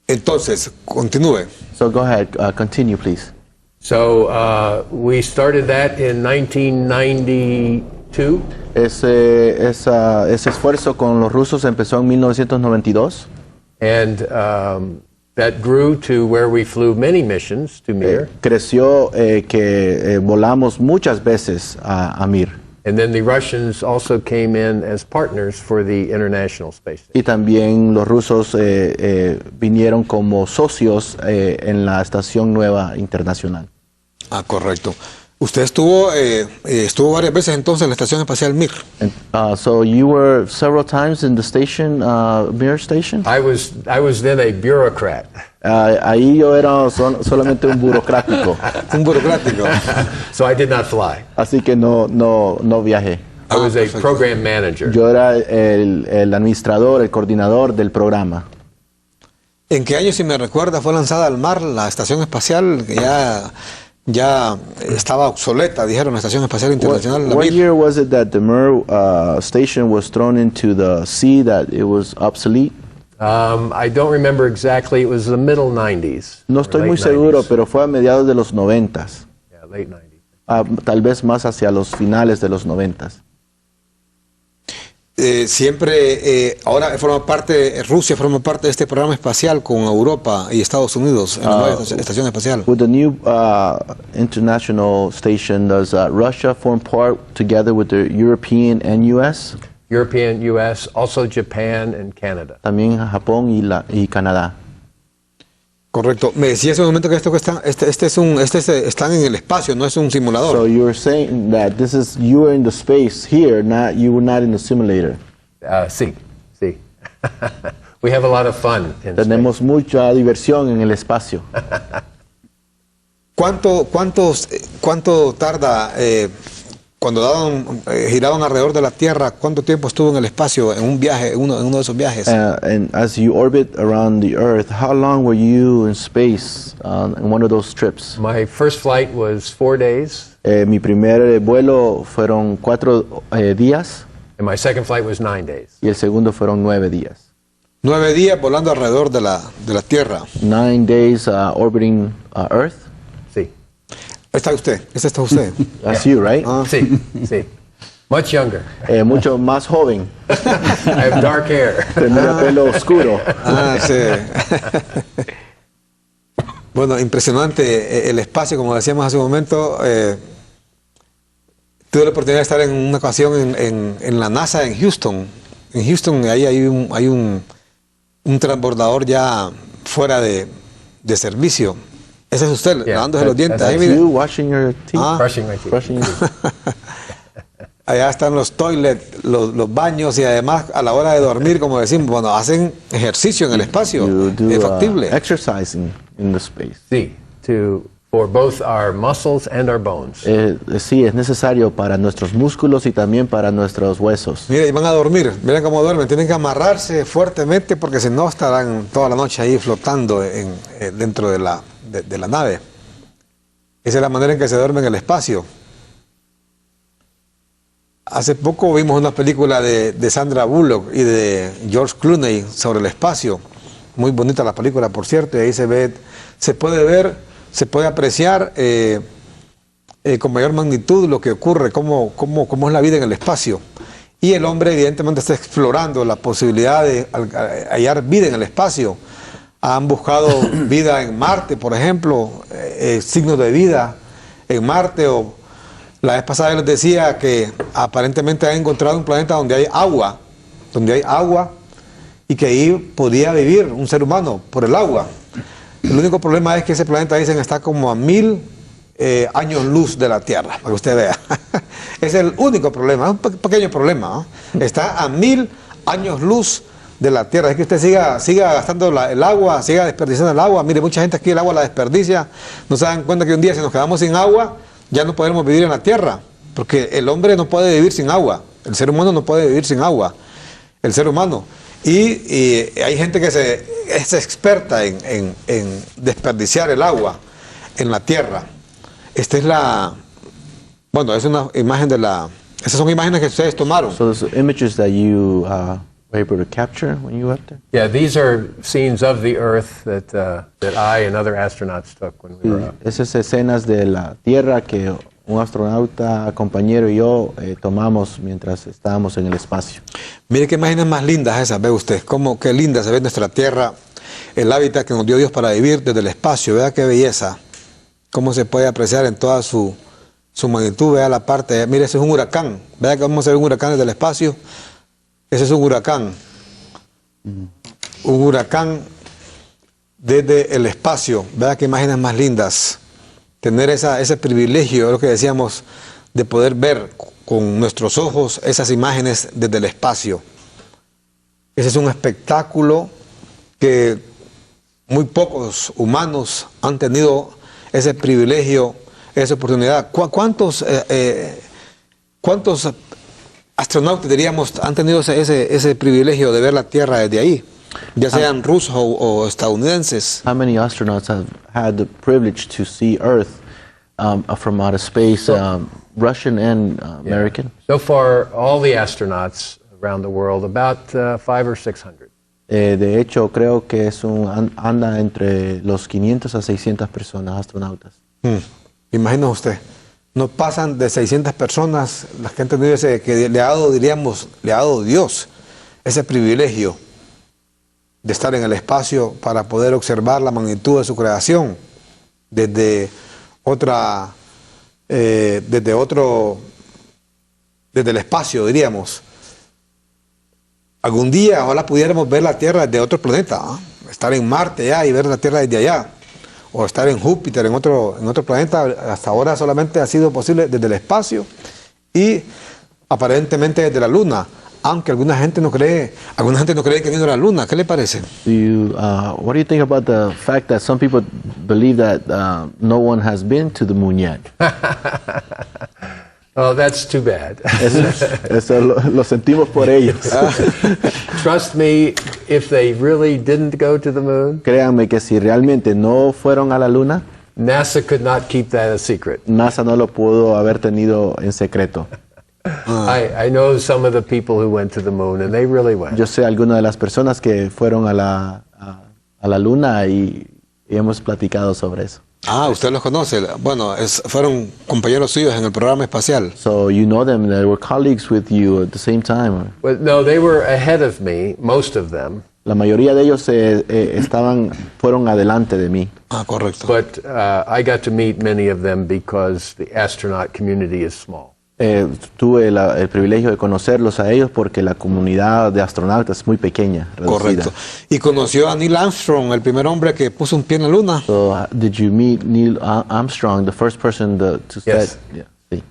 Entonces, continúe. So go ahead, continue please. So we started that in 1992. Ese esfuerzo con los rusos empezó en 1992. And that grew to where we flew many missions to Mir. Creció que volamos muchas veces a Mir. And then the Russians also came in as partners for the International Space Station. Y también los rusos vinieron como socios en la Estación Nueva Internacional. Ah, correcto. Usted estuvo varias veces entonces en la Estación Espacial Mir. And, so you were several times in the station, Mir Station? I was then a bureaucrat. Ahí yo era solamente un burocrático, Un burocrático. So I did not fly. así que no viajé. I was a perfecto. program manager. Yo era el administrador, el coordinador del programa. ¿En qué año, si me recuerda, fue lanzada al mar la Estación Espacial? Que ya estaba obsoleta, dijeron, la Estación Espacial Internacional. la What Mir. year was it that the Mir station was thrown into the sea, that it was obsolete? I don't remember exactly. It was the middle 90s. No or estoy late muy seguro, 90s. pero fue a mediados de los 90s. Yeah, late 90s. Tal vez más hacia los finales de los 90s. Ahora Rusia forma parte de este programa espacial con Europa y Estados Unidos en la nueva estación espacial. With the new international station, does Russia form part together with the European and U.S.? European, U.S., also Japan and Canada. También Japón y Canadá. Correcto. Me decía hace un momento que están en el espacio, no es un simulador. So you were saying that you were in the space here, you were not in the simulator. Sí. We have a lot of fun in space. Tenemos mucha diversión en el espacio. ¿Cuánto tarda cuando giraban alrededor de la Tierra? ¿Cuánto tiempo estuvo en el espacio en un viaje, en uno de esos viajes? And as you orbit around the Earth, how long were you in space in one of those trips? My first flight was 4 days, Mi primer vuelo fueron 4 días and my second flight was 9 days. y el segundo fueron 9 días. 9 días volando alrededor de la Tierra. 9 days orbiting Earth. Sí. Ese está usted. That's you, right? Sí. Much younger. Mucho más joven. I have dark hair. Tenía pelo oscuro. Sí. Bueno, impresionante el espacio, como decíamos hace un momento. Tuve la oportunidad de estar en una ocasión en la NASA en Houston. En Houston ahí hay un transbordador ya fuera de servicio. Ese es usted, Yeah, lavándose los dientes. that's Ahí, That's mire. you washing your teeth? Brushing my teeth. Brushing your teeth. Allá están los toilets, los baños y además a la hora de dormir, como decimos, bueno, hacen ejercicio en el espacio. You do Es factible. exercising in the space. Sí, for both our muscles and our bones. Sí, es necesario para nuestros músculos y también para nuestros huesos. Mire, y van a dormir, miren cómo duermen, tienen que amarrarse fuertemente porque si no estarán toda la noche ahí flotando dentro de la nave. Esa es la manera en que se duerme en el espacio. Hace poco vimos una película de Sandra Bullock y de George Clooney sobre el espacio. Muy bonita la película, por cierto, y ahí se puede apreciar con mayor magnitud lo que ocurre, cómo es la vida en el espacio. Y el hombre evidentemente está explorando la posibilidad de hallar vida en el espacio. Han buscado vida en Marte, por ejemplo, signos de vida en Marte. O la vez pasada les decía que aparentemente han encontrado un planeta donde hay agua y que ahí podía vivir un ser humano por el agua. El único problema es que ese planeta, dicen, está como a 1000 años luz de la Tierra, para que usted vea. Es el único problema, es un pequeño problema, ¿no? Está a 1000 años luz de la Tierra. Es que usted siga gastando el agua, siga desperdiciando el agua. Mire, mucha gente aquí el agua la desperdicia. No se dan cuenta que un día si nos quedamos sin agua, ya no podremos vivir en la Tierra, porque el hombre no puede vivir sin agua. El ser humano no puede vivir sin agua. El ser humano. Y hay gente que es experta en desperdiciar el agua en la Tierra. Esta es es una imagen esas son imágenes que ustedes tomaron. So those images that you were able to capture when you were up there? Yeah, these are scenes of the Earth that I and other astronauts took when we were up. Esas escenas de la Tierra que un astronauta, compañero y yo tomamos mientras estábamos en el espacio. Mire qué imágenes más lindas esas, ve usted. Qué linda se ve nuestra Tierra. el hábitat que nos dio Dios para vivir desde el espacio. Vea qué belleza, cómo se puede apreciar en toda su magnitud. Vea la parte, mire, ese es un huracán. Vea cómo se ve un huracán desde el espacio. Ese es un huracán. Un huracán desde el espacio. Vea qué imágenes más lindas. Tener ese privilegio, lo que decíamos, de poder ver con nuestros ojos esas imágenes desde el espacio. Ese es un espectáculo que muy pocos humanos han tenido ese privilegio, esa oportunidad. ¿Cuántos astronautas, diríamos, han tenido ese privilegio de ver la Tierra desde ahí? Ya sean rusos o estadounidenses. How many astronauts have had the privilege to see Earth from outer space, Russian and American? So far, all the astronauts around the world, about 500 or 600. De hecho, creo que anda entre los 500 a 600 personas, astronautas. Imagina usted, no pasan de 600 personas las que han tenido que le ha dado, diríamos, le ha dado Dios ese privilegio de estar en el espacio para poder observar la magnitud de su creación desde el espacio, diríamos. Algún día, ojalá pudiéramos ver la Tierra desde otro planeta, estar en Marte ya y ver la Tierra desde allá, o estar en Júpiter, en otro planeta. Hasta ahora solamente ha sido posible desde el espacio y aparentemente desde la Luna. Aunque alguna gente no cree que vino a la Luna. ¿Qué le parece? What do you think about the fact that some people believe that no one has been to the moon yet? Oh, that's too bad. Eso lo sentimos por ellos. Trust me, if they really didn't go to the moon, Créanme que si realmente no fueron a la Luna, NASA could not keep that a secret. NASA no lo pudo haber tenido en secreto. I know some of the people who went to the moon, and they really went. Yo sé algunas de las personas que fueron a la Luna y hemos platicado sobre eso. Usted los conoce. Bueno, fueron compañeros suyos en el programa espacial. So you know them, they were colleagues with you at the same time. Well, no, they were ahead of me, most of them. La mayoría de ellos fueron adelante de mí. Correcto. But I got to meet many of them because the astronaut community is small. Tuve el privilegio de conocerlos a ellos porque la comunidad de astronautas es muy pequeña, reducida. Correcto. Y conoció a Neil Armstrong, el primer hombre que puso un pie en la Luna. So, did you meet Neil Armstrong, the first person to Yes. set? Yeah, sí.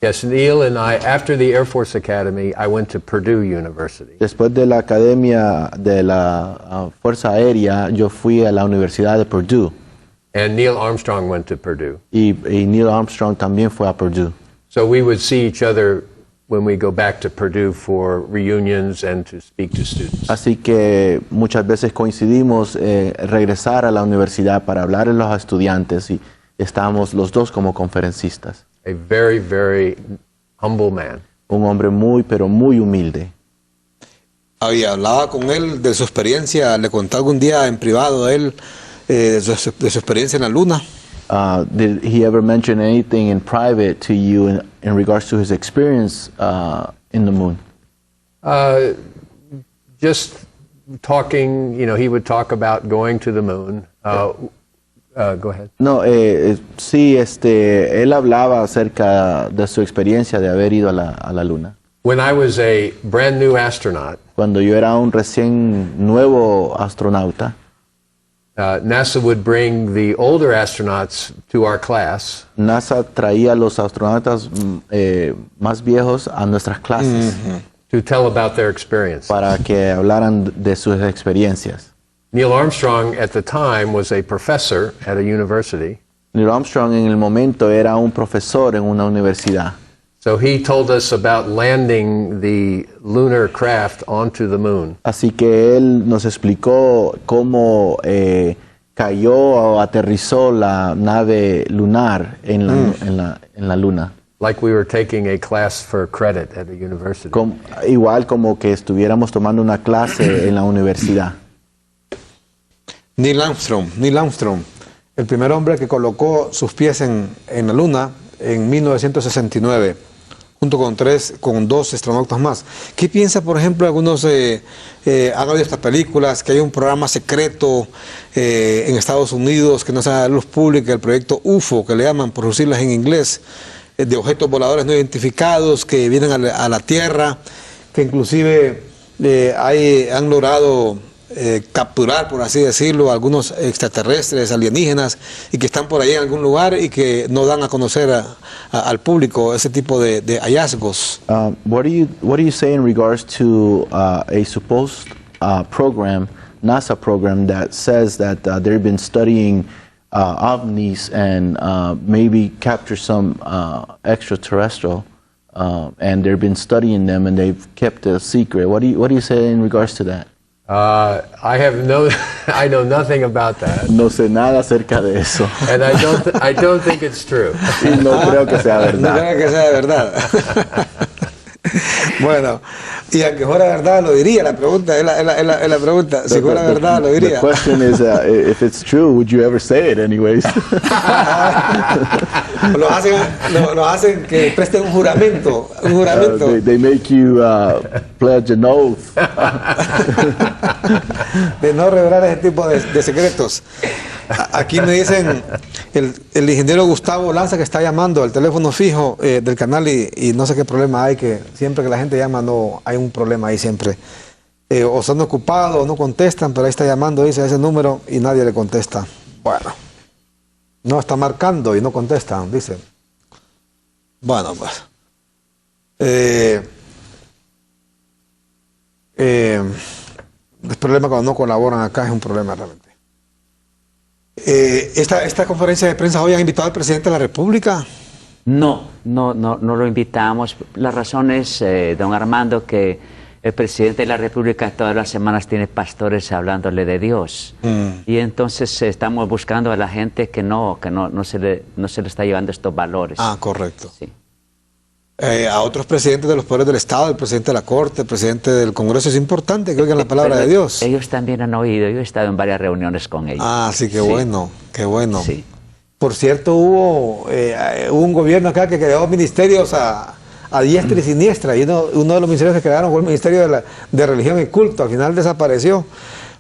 Yes, Neil and I, after the Air Force Academy, I went to Purdue University. Después de la academia de la Fuerza Aérea, yo fui a la Universidad de Purdue. And Neil Armstrong went to Purdue. Y Neil Armstrong también fue a Purdue. So we would see each other when we go back to Purdue for reunions and to speak to students. Así que muchas veces coincidimos regresar a la universidad para hablar a los estudiantes y estábamos los dos como conferencistas. A very, very humble man. Un hombre muy, pero muy humilde. Hablaba con él de su experiencia, le contó algún día en privado a él de su experiencia en la Luna. Did he ever mention anything in private to you in regards to his experience in the moon? Just talking, he would talk about going to the moon. Go ahead. No, sí, él hablaba acerca de su experiencia de haber ido a la Luna. When I was a brand new astronaut, Cuando yo era un recién nuevo astronauta, NASA would bring the older astronauts to our class. NASA traía a los astronautas más viejos a nuestras clases To tell about their experience. para que hablaran de sus experiencias. Neil Armstrong at the time was a professor at a university. Neil Armstrong en el momento era un profesor en una universidad. So he told us about landing the lunar craft onto the moon. Así que él nos explicó cómo cayó o aterrizó la nave lunar en la Luna. Like we were taking a class for credit at a university. Igual como que estuviéramos tomando una clase en la universidad. Neil Armstrong, el primer hombre que colocó sus pies en la Luna en 1969. junto con dos astronautas más. ¿Qué piensa, por ejemplo, algunos han oído estas películas, que hay un programa secreto en Estados Unidos que no se da a luz pública, el proyecto UFO, que le llaman, por decirlas en inglés, de objetos voladores no identificados que vienen a la Tierra, que inclusive han logrado capturar, por así decirlo, algunos extraterrestres, alienígenas, y que están por ahí en algún lugar y que no dan a conocer al público ese tipo de hallazgos? What do you say in regards to a supposed program, NASA program, that says that they've been studying ovnis and maybe capture some extraterrestrial, and they've been studying them and they've kept it a secret? What do you say in regards to that? I know nothing about that, No sé nada acerca de eso. and I don't think it's true. Y no creo que sea No verdad. creo que sea verdad. Bueno, y aunque fuera verdad lo diría, la pregunta es la pregunta, si fuera verdad lo The diría. question is, if it's true, would you ever say it anyways? Los hacen que presten un juramento, They make you pledge an oath. de no revelar ese tipo de secretos. Aquí me dicen el ingeniero Gustavo Lanza, que está llamando al teléfono fijo del canal, y no sé qué problema hay, que siempre que la gente llama no hay un problema ahí siempre. O están ocupados o no contestan, pero ahí está llamando, dice, ese número, y nadie le contesta. Bueno, no está marcando y no contestan, dice. Bueno, pues. El problema cuando no colaboran acá es un problema realmente. Esta conferencia de prensa hoy han invitado al presidente de la República. No lo invitamos. La razón es, don Armando, que el presidente de la República todas las semanas tiene pastores hablándole de Dios. Y entonces estamos buscando a la gente que no se le está llevando estos valores. Ah, correcto. Sí. A otros presidentes de los poderes del Estado, el presidente de la Corte, el presidente del Congreso, es importante que oigan la palabra Pero de Dios. Ellos también han oído. Yo he estado en varias reuniones con ellos. Ah, sí, qué bueno, qué bueno. Sí. Por cierto, hubo un gobierno acá que creó ministerios a diestra y siniestra, y uno de los ministerios que crearon fue el Ministerio de Religión y Culto. Al final desapareció.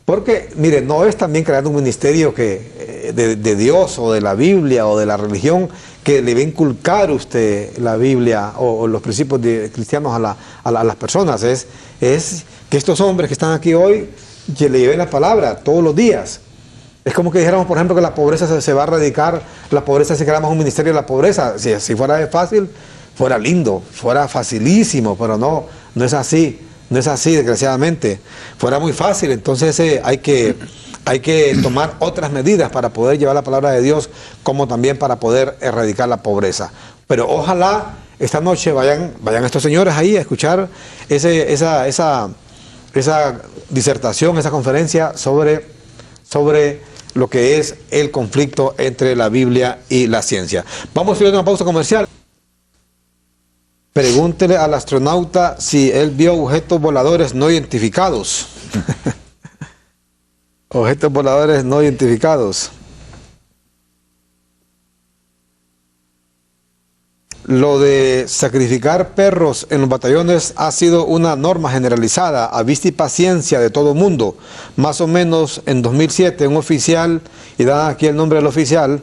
Porque, mire, no es también crear un ministerio de Dios o de la Biblia o de la religión que le va a inculcar usted la Biblia o los principios cristianos a las personas. Es que estos hombres que están aquí hoy que le lleven la palabra todos los días. Es como que dijéramos, por ejemplo, que la pobreza se va a erradicar, la pobreza si creamos un ministerio de la pobreza. Si fuera fácil, fuera lindo, fuera facilísimo, pero no es así. No es así, desgraciadamente. Fuera muy fácil, entonces hay que tomar otras medidas para poder llevar la palabra de Dios, como también para poder erradicar la pobreza. Pero ojalá esta noche vayan estos señores ahí a escuchar esa disertación, esa conferencia sobre lo que es el conflicto entre la Biblia y la ciencia. Vamos a ir a una pausa comercial. Pregúntele al astronauta si él vio objetos voladores no identificados. Objetos voladores no identificados. Lo de sacrificar perros en los batallones ha sido una norma generalizada a vista y paciencia de todo el mundo. Más o menos en 2007 un oficial, y da aquí el nombre del oficial,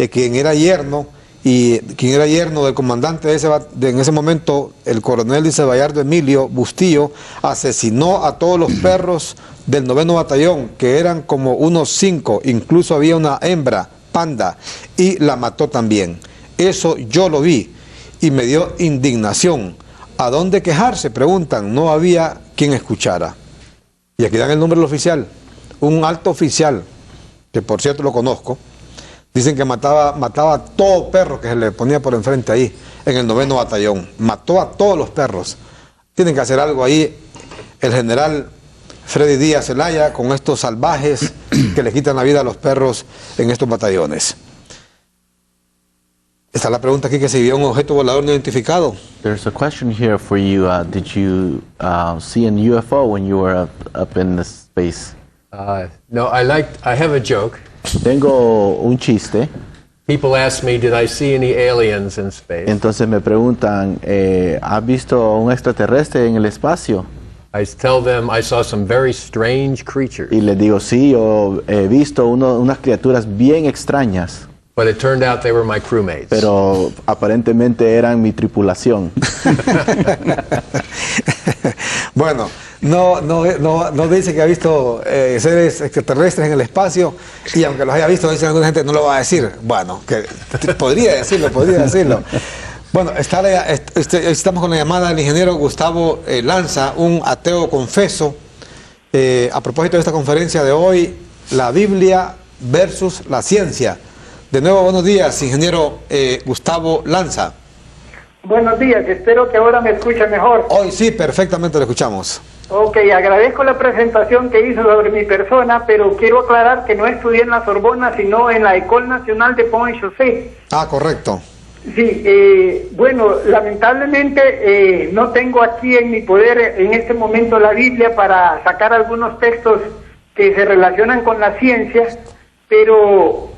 quien era yerno del comandante en ese momento, el coronel Dice Bayardo Emilio Bustillo, asesinó a todos los perros del 9º batallón, que eran como unos 5, incluso había una hembra, panda, y la mató también. Eso yo lo vi y me dio indignación. ¿A dónde quejarse?, preguntan. No había quien escuchara. Y aquí dan el nombre del oficial, un alto oficial, que por cierto lo conozco. Dicen que mataba a todo perro que se le ponía por enfrente ahí, en el 9º batallón. Mató a todos los perros. Tienen que hacer algo ahí el general Freddy Díaz Zelaya con estos salvajes que le quitan la vida a los perros en estos batallones. Está la pregunta aquí, que si vio un objeto volador no identificado. There's a question here for you. Did you see an UFO when you were up in the space? No, I have a joke. Tengo un chiste. People ask me, did I see any aliens in space? Entonces me preguntan, ¿has visto un extraterrestre en el espacio? I tell them I saw some very strange creatures. Y les digo, sí, yo he visto unas criaturas bien extrañas, But it turned out they were my crewmates. pero aparentemente eran mi tripulación. Bueno, no dice que ha visto seres extraterrestres en el espacio, y aunque los haya visto, dice alguna gente, no lo va a decir. Bueno, que podría decirlo. Bueno, estamos con la llamada del ingeniero Gustavo Lanza, un ateo confeso, a propósito de esta conferencia de hoy, la Biblia versus la ciencia. De nuevo, buenos días, ingeniero Gustavo Lanza. Buenos días, espero que ahora me escuche mejor. Hoy sí, perfectamente lo escuchamos. Ok, agradezco la presentación que hizo sobre mi persona, pero quiero aclarar que no estudié en la Sorbona, sino en la École Nationale de Pont-et-Chaussée. Ah, correcto. Sí, bueno, lamentablemente no tengo aquí en mi poder en este momento la Biblia para sacar algunos textos que se relacionan con la ciencia, pero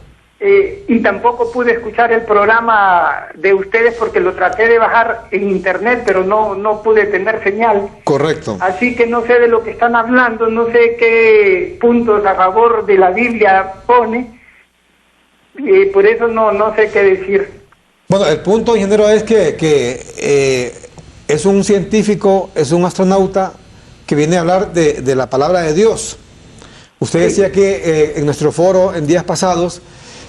y tampoco pude escuchar el programa de ustedes porque lo traté de bajar en internet, pero no pude tener señal. Correcto. Así que no sé de lo que están hablando, no sé qué puntos a favor de la Biblia pone, por eso no sé qué decir. Bueno, el punto, ingeniero, es que es un científico, es un astronauta que viene a hablar de la palabra de Dios. Usted decía que en nuestro foro en días pasados,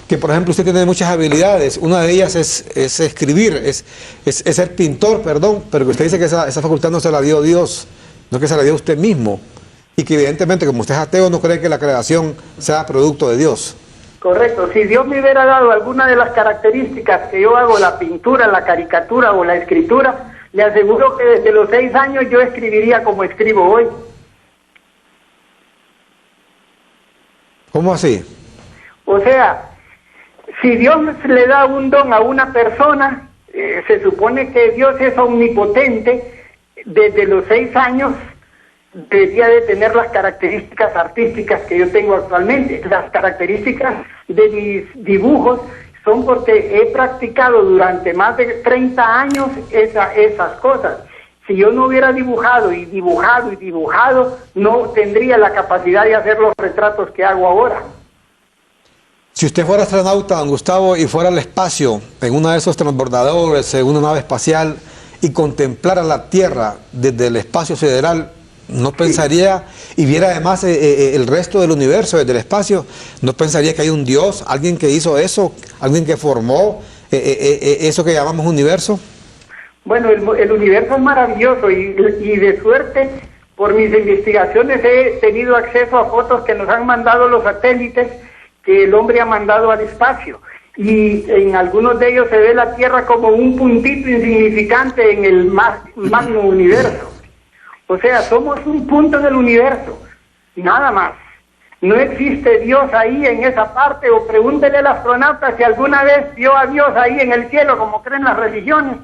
que por ejemplo usted tiene muchas habilidades, una de ellas es escribir, es ser pintor, perdón, pero que usted dice que esa facultad no se la dio Dios, no que se la dio usted mismo, y que evidentemente como usted es ateo no cree que la creación sea producto de Dios. Correcto, si Dios me hubiera dado alguna de las características que yo hago, la pintura, la caricatura o la escritura, le aseguro que desde los 6 años yo escribiría como escribo hoy. ¿Cómo así? O sea, si Dios le da un don a una persona, se supone que Dios es omnipotente, desde los 6 años debería de tener las características artísticas que yo tengo actualmente. Las características de mis dibujos son porque he practicado durante más de 30 años esas cosas. Si yo no hubiera dibujado, no tendría la capacidad de hacer los retratos que hago ahora. Si usted fuera astronauta, don Gustavo, y fuera al espacio, en uno de esos transbordadores, en una nave espacial, y contemplara la Tierra desde el espacio sideral, ¿no pensaría, y viera además el resto del universo desde el espacio, no pensaría que hay un Dios, alguien que hizo eso, alguien que formó eso que llamamos universo? Bueno, el universo es maravilloso y de suerte, por mis investigaciones he tenido acceso a fotos que nos han mandado los satélites que el hombre ha mandado al espacio. Y en algunos de ellos se ve la Tierra como un puntito insignificante en el magno universo. O sea, somos un punto del universo, nada más. No existe Dios ahí en esa parte, o pregúntele al astronauta si alguna vez vio a Dios ahí en el cielo, como creen las religiones.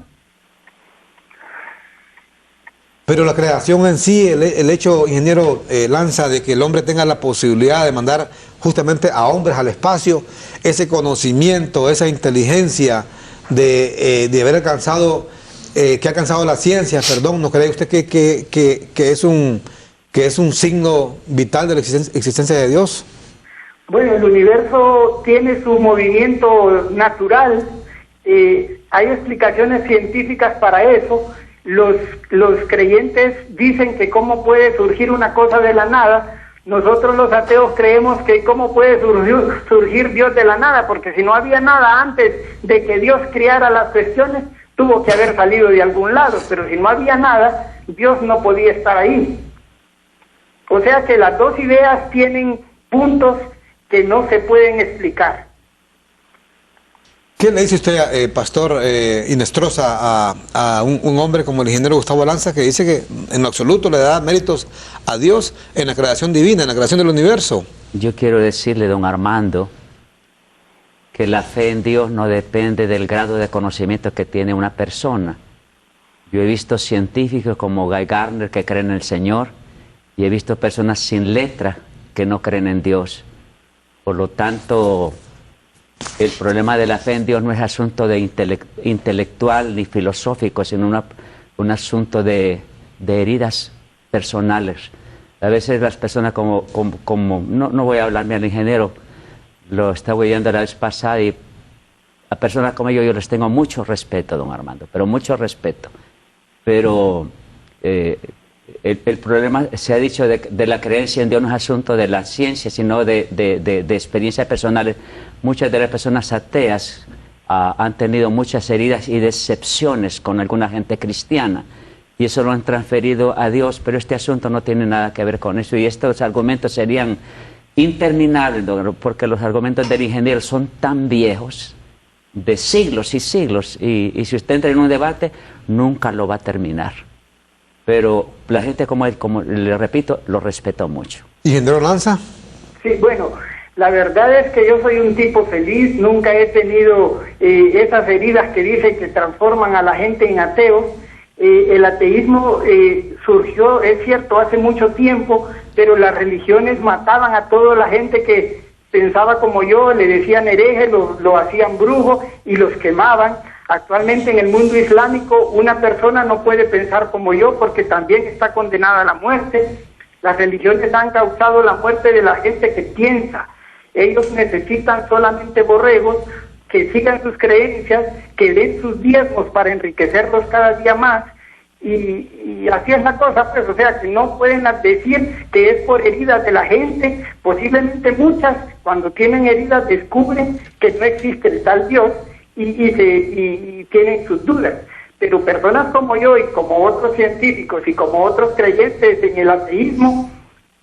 Pero la creación en sí, el hecho, ingeniero Lanza, de que el hombre tenga la posibilidad de mandar justamente a hombres al espacio, ese conocimiento, esa inteligencia de haber alcanzado, que ha alcanzado la ciencia, perdón, ¿no cree usted que es un signo vital de la existencia de Dios? Bueno, el universo tiene su movimiento natural, hay explicaciones científicas para eso. Los creyentes dicen que cómo puede surgir una cosa de la nada. Nosotros los ateos creemos que cómo puede surgir Dios de la nada, porque si no había nada antes de que Dios creara las cuestiones, tuvo que haber salido de algún lado, pero si no había nada, Dios no podía estar ahí. O sea que las dos ideas tienen puntos que no se pueden explicar. ¿Qué le dice usted, pastor Inestrosa, a un hombre como el ingeniero Gustavo Lanza, que dice que en lo absoluto le da méritos a Dios en la creación divina, en la creación del universo? Yo quiero decirle, don Armando, que la fe en Dios no depende del grado de conocimiento que tiene una persona. Yo he visto científicos como Guy Gardner que creen en el Señor, y he visto personas sin letra que no creen en Dios. Por lo tanto, el problema de la fe en Dios no es asunto de intelectual ni filosófico, sino un asunto de heridas personales. A veces las personas no voy a hablarme al ingeniero, lo estaba oyendo la vez pasada, y a personas como yo les tengo mucho respeto, don Armando, pero mucho respeto. Pero el problema, se ha dicho, de la creencia en Dios no es asunto de la ciencia, sino de experiencias personales. Muchas de las personas ateas han tenido muchas heridas y decepciones con alguna gente cristiana, y eso lo han transferido a Dios, pero este asunto no tiene nada que ver con eso, y estos argumentos serían interminables, porque los argumentos del ingeniero son tan viejos, de siglos y siglos, y si usted entra en un debate, nunca lo va a terminar. Pero la gente como él, como le repito, lo respeto mucho. ¿Ingeniero Lanza? Sí, bueno, la verdad es que yo soy un tipo feliz, nunca he tenido esas heridas que dicen que transforman a la gente en ateos. El ateísmo surgió, es cierto, hace mucho tiempo, pero las religiones mataban a toda la gente que pensaba como yo, le decían hereje, lo hacían brujo y los quemaban. Actualmente en el mundo islámico una persona no puede pensar como yo porque también está condenada a la muerte. Las religiones han causado la muerte de la gente que piensa. Ellos necesitan solamente borregos que sigan sus creencias, que den sus diezmos para enriquecerlos cada día más, y así es la cosa, pues, o sea, que no pueden decir que es por heridas de la gente. Posiblemente muchas, cuando tienen heridas, descubren que no existe el tal Dios y tienen sus dudas. Pero personas como yo y como otros científicos y como otros creyentes en el ateísmo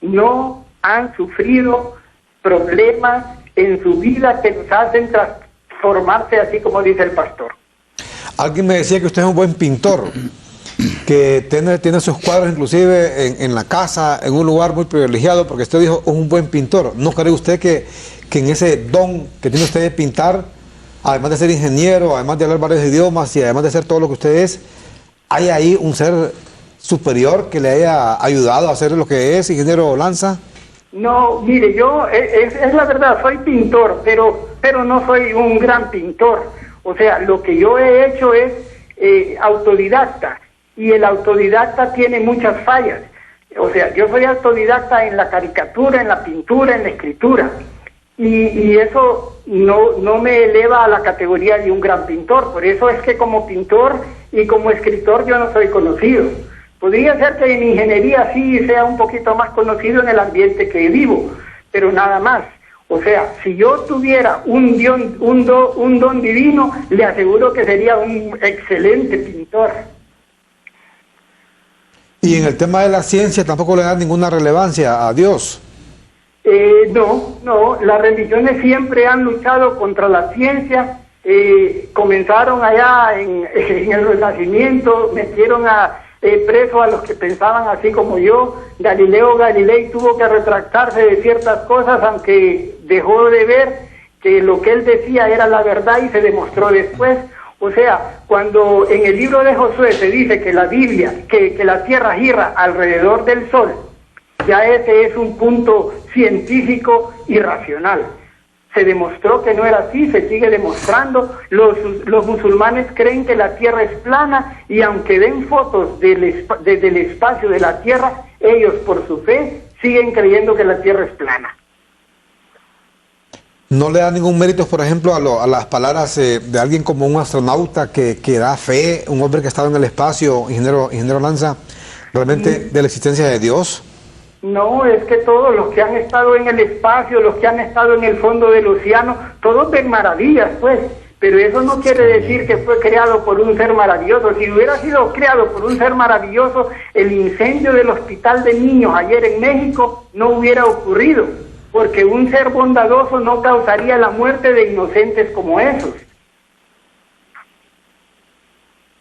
no han sufrido problemas en su vida que los hacen transformarse, así como dice el pastor. Alguien me decía que usted es un buen pintor, que tiene sus cuadros inclusive en la casa, en un lugar muy privilegiado, porque usted dijo, es un buen pintor. ¿No cree usted que en ese don que tiene usted de pintar, además de ser ingeniero, además de hablar varios idiomas y además de ser todo lo que usted es, hay ahí un ser superior que le haya ayudado a hacer lo que es, ingeniero Lanza? No, mire, yo, es la verdad, soy pintor, pero no soy un gran pintor. O sea, lo que yo he hecho es autodidacta, y el autodidacta tiene muchas fallas. O sea, yo soy autodidacta en la caricatura, en la pintura, en la escritura, y eso no me eleva a la categoría de un gran pintor. Por eso es que como pintor y como escritor yo no soy conocido. Podría ser que en ingeniería sí sea un poquito más conocido en el ambiente que vivo, pero nada más. O sea, si yo tuviera un don divino, le aseguro que sería un excelente pintor. Y en el tema de la ciencia tampoco le dan ninguna relevancia a Dios. No, las religiones siempre han luchado contra la ciencia. Comenzaron allá en el Renacimiento, metieron preso a los que pensaban así como yo. Galileo Galilei tuvo que retractarse de ciertas cosas, aunque dejó de ver que lo que él decía era la verdad, y se demostró después. O sea, cuando en el libro de Josué se dice que la Biblia, que la tierra gira alrededor del sol, ya ese es un punto científico y racional. Se demostró que no era así, se sigue demostrando. Los musulmanes creen que la tierra es plana, y aunque den fotos desde el espacio de la tierra, ellos por su fe siguen creyendo que la tierra es plana. ¿No le da ningún mérito, por ejemplo, a las palabras de alguien como un astronauta que da fe, un hombre que ha estado en el espacio, ingeniero Lanza, realmente de la existencia de Dios? No, es que todos los que han estado en el espacio, los que han estado en el fondo del océano, todos ven maravillas, pues. Pero eso no quiere decir que fue creado por un ser maravilloso. Si hubiera sido creado por un ser maravilloso, el incendio del hospital de niños ayer en México no hubiera ocurrido, porque un ser bondadoso no causaría la muerte de inocentes como esos.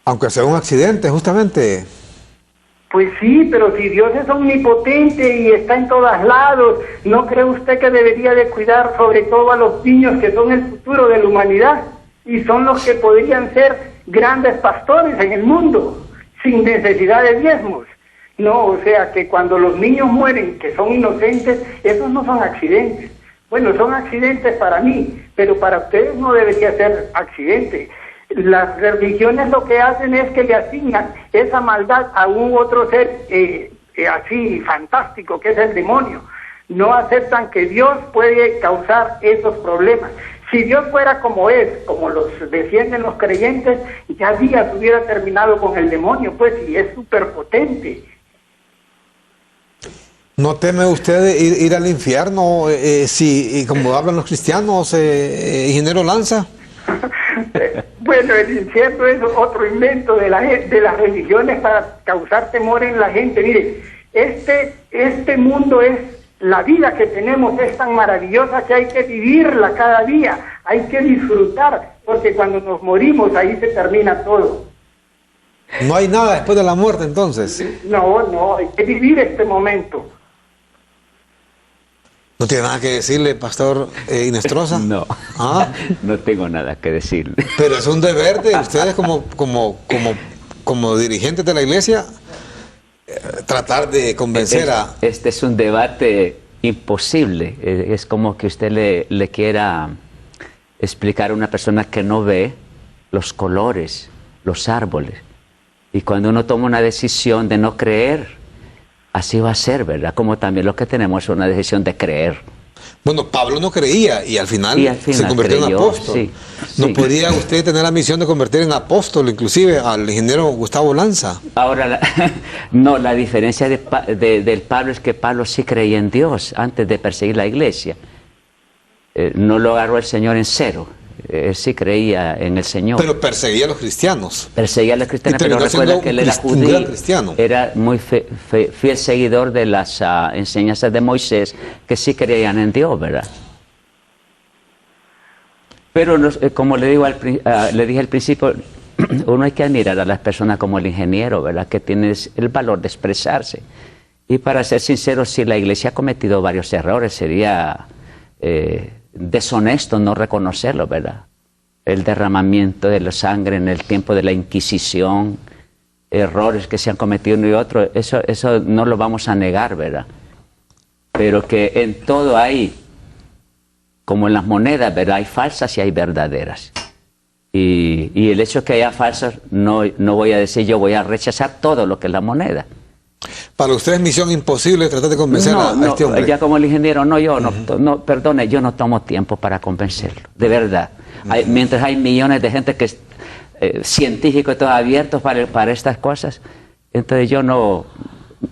Aunque sea un accidente, justamente. Pues sí, pero si Dios es omnipotente y está en todos lados, ¿no cree usted que debería de cuidar sobre todo a los niños, que son el futuro de la humanidad y son los que podrían ser grandes pastores en el mundo, sin necesidad de diezmos? No, o sea que cuando los niños mueren, que son inocentes, esos no son accidentes. Bueno, son accidentes para mí, pero para ustedes no debería ser accidente. Las religiones lo que hacen es que le asignan esa maldad a un otro ser así fantástico, que es el demonio. No aceptan que Dios puede causar esos problemas. Si Dios fuera como es, como los defienden los creyentes, ya días hubiera terminado con el demonio, pues, y es súper potente. ¿No teme usted ir al infierno si, como hablan los cristianos, ingeniero Lanza? Bueno, el infierno es otro invento de las religiones para causar temor en la gente. Mire, este mundo es, la vida que tenemos es tan maravillosa que hay que vivirla cada día, hay que disfrutar, porque cuando nos morimos ahí se termina todo. No hay nada después de la muerte, entonces. No, hay que vivir este momento. ¿No tiene nada que decirle, pastor Inestrosa? No, ¿Ah? no tengo nada que decirle. Pero es un deber de ustedes como dirigentes de la iglesia tratar de convencer a... Este es un debate imposible. Es como que usted le quiera explicar a una persona que no ve los colores, los árboles. Y cuando uno toma una decisión de no creer, así va a ser, ¿verdad? Como también lo que tenemos es una decisión de creer. Bueno, Pablo no creía y al final se convirtió en creyó, apóstol. sí, ¿No sí. podría usted tener la misión de convertir en apóstol, inclusive al ingeniero Gustavo Lanza? Ahora, no, la diferencia del Pablo es que Pablo sí creía en Dios antes de perseguir la iglesia. No lo agarró el Señor en cero. Él sí creía en el Señor. Pero perseguía a los cristianos. Perseguía a los cristianos, Y pero terminó recuerda siendo que él era un gran judío. cristiano. Era muy fiel seguidor de las enseñanzas de Moisés, que sí creían en Dios, ¿verdad? Pero como le dije al principio, uno hay que admirar a las personas como el ingeniero, ¿verdad? Que tiene el valor de expresarse. Y para ser sincero, si la iglesia ha cometido varios errores, sería deshonesto no reconocerlo, ¿verdad? El derramamiento de la sangre en el tiempo de la Inquisición, errores que se han cometido uno y otro, eso no lo vamos a negar, ¿verdad? Pero que en todo hay, como en las monedas, ¿verdad? Hay falsas y hay verdaderas. Y el hecho que haya falsas, no voy a decir yo voy a rechazar todo lo que es la moneda. Para usted es misión imposible tratar de convencer a este hombre. Ya como el ingeniero, perdone, yo no tomo tiempo para convencerlo, de verdad. Mientras hay millones de gente que científicos y todos abiertos para estas cosas, entonces yo no,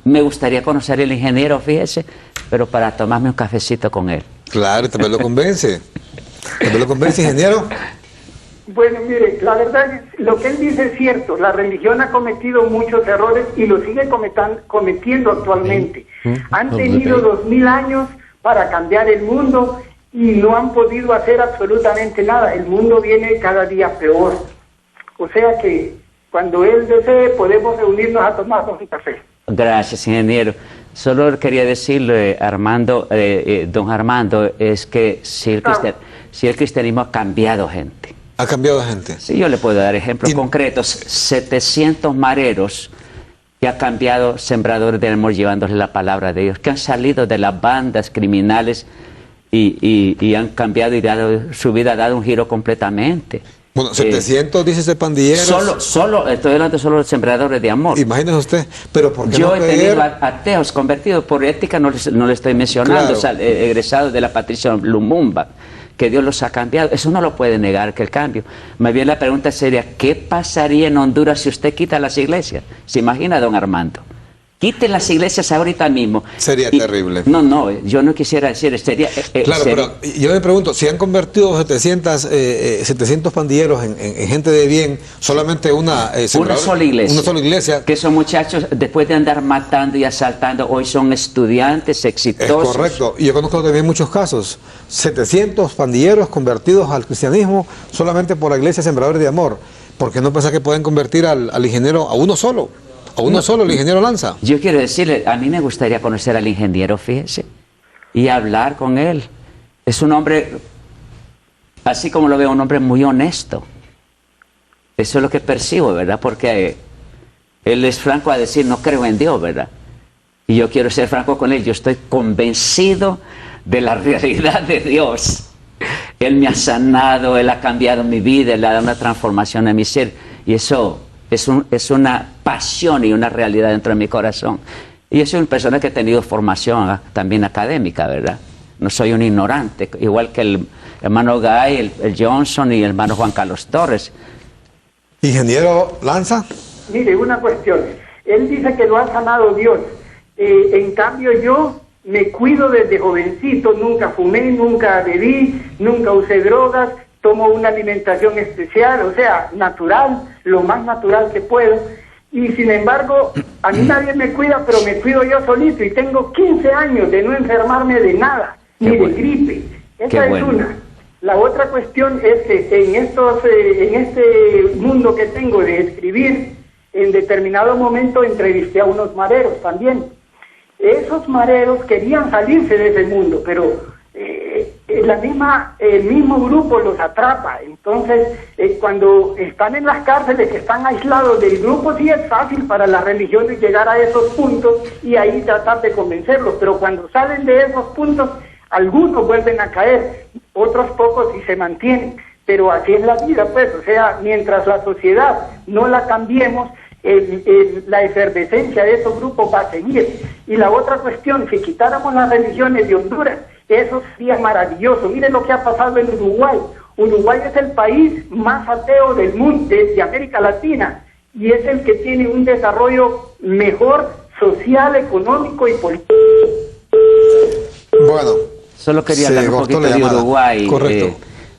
me gustaría conocer al ingeniero, fíjese, pero para tomarme un cafecito con él. Claro, también lo convence. ¿También lo convence, ingeniero? Bueno, mire, la verdad, lo que él dice es cierto. La religión ha cometido muchos errores y lo sigue cometiendo actualmente. Han tenido 2000 años para cambiar el mundo y no han podido hacer absolutamente nada. El mundo viene cada día peor. O sea que cuando él desee podemos reunirnos a tomarnos un café. Gracias, ingeniero. Solo quería decirle, Armando, don Armando, es que si el cristianismo ha cambiado gente. Ha cambiado de gente. Sí, yo le puedo dar ejemplos concretos. 700 mareros que ha cambiado sembradores del amor llevándoles la palabra de Dios, que han salido de las bandas criminales y han cambiado y su vida ha dado un giro completamente. Bueno, 700, dice ese pandillero. Estoy hablando solo de sembradores de amor. Imagínese usted, pero ¿por qué yo no he creer? tenido ateos convertidos por ética, no le estoy mencionando, Claro. Egresados de la Patricia Lumumba, que Dios los ha cambiado. Eso no lo puede negar, que el cambio. Más bien la pregunta sería, ¿qué pasaría en Honduras si usted quita las iglesias? ¿Se imagina, don Armando? Quite las iglesias ahorita mismo. Sería terrible. No, yo no quisiera decir, sería... Claro, pero yo me pregunto, si han convertido 700 pandilleros en gente de bien, solamente una sola iglesia. Una sola iglesia. Que esos muchachos, después de andar matando y asaltando, hoy son estudiantes exitosos. Es correcto. Y yo conozco también muchos casos. 700 pandilleros convertidos al cristianismo solamente por la iglesia Sembradores de Amor. ¿Por qué no pensar que pueden convertir al ingeniero a uno solo? A uno solo, el ingeniero Lanza. Yo quiero decirle, a mí me gustaría conocer al ingeniero, fíjese, y hablar con él. Es un hombre, así como lo veo, un hombre muy honesto. Eso es lo que percibo, ¿verdad? Porque él es franco a decir, no creo en Dios, ¿verdad? Y yo quiero ser franco con él. Yo estoy convencido de la realidad de Dios. Él me ha sanado, Él ha cambiado mi vida, Él ha dado una transformación en mi ser. Y eso es una pasión y una realidad dentro de mi corazón. Y yo soy una persona que ha tenido formación también académica, ¿verdad? No soy un ignorante, igual que el hermano Guy, el Johnson y el hermano Juan Carlos Torres. Ingeniero Lanza. Mire, una cuestión. Él dice que lo ha sanado Dios. En cambio yo me cuido desde jovencito, nunca fumé, nunca bebí, nunca usé drogas, tomo una alimentación especial, o sea, natural, lo más natural que puedo. Y sin embargo, a mí nadie me cuida, pero me cuido yo solito y tengo 15 años de no enfermarme de nada, ni de gripe. Esa es una. La otra cuestión es que en este mundo que tengo de escribir, en determinado momento entrevisté a unos mareros también. Esos mareros querían salirse de ese mundo, pero el mismo grupo los atrapa. Entonces, cuando están en las cárceles, que están aislados del grupo, sí es fácil para las religiones llegar a esos puntos y ahí tratar de convencerlos, pero cuando salen de esos puntos, algunos vuelven a caer, otros pocos sí se mantienen, pero así es la vida, pues, o sea, mientras la sociedad no la cambiemos, la efervescencia de esos grupos va a seguir. Y la otra cuestión, si quitáramos las religiones de Honduras, eso sería maravilloso. Miren lo que ha pasado en Uruguay. Uruguay es el país más ateo del mundo, de América Latina, y es el que tiene un desarrollo mejor social, económico y político. Bueno, solo quería hablar un poquito de Uruguay. Correcto.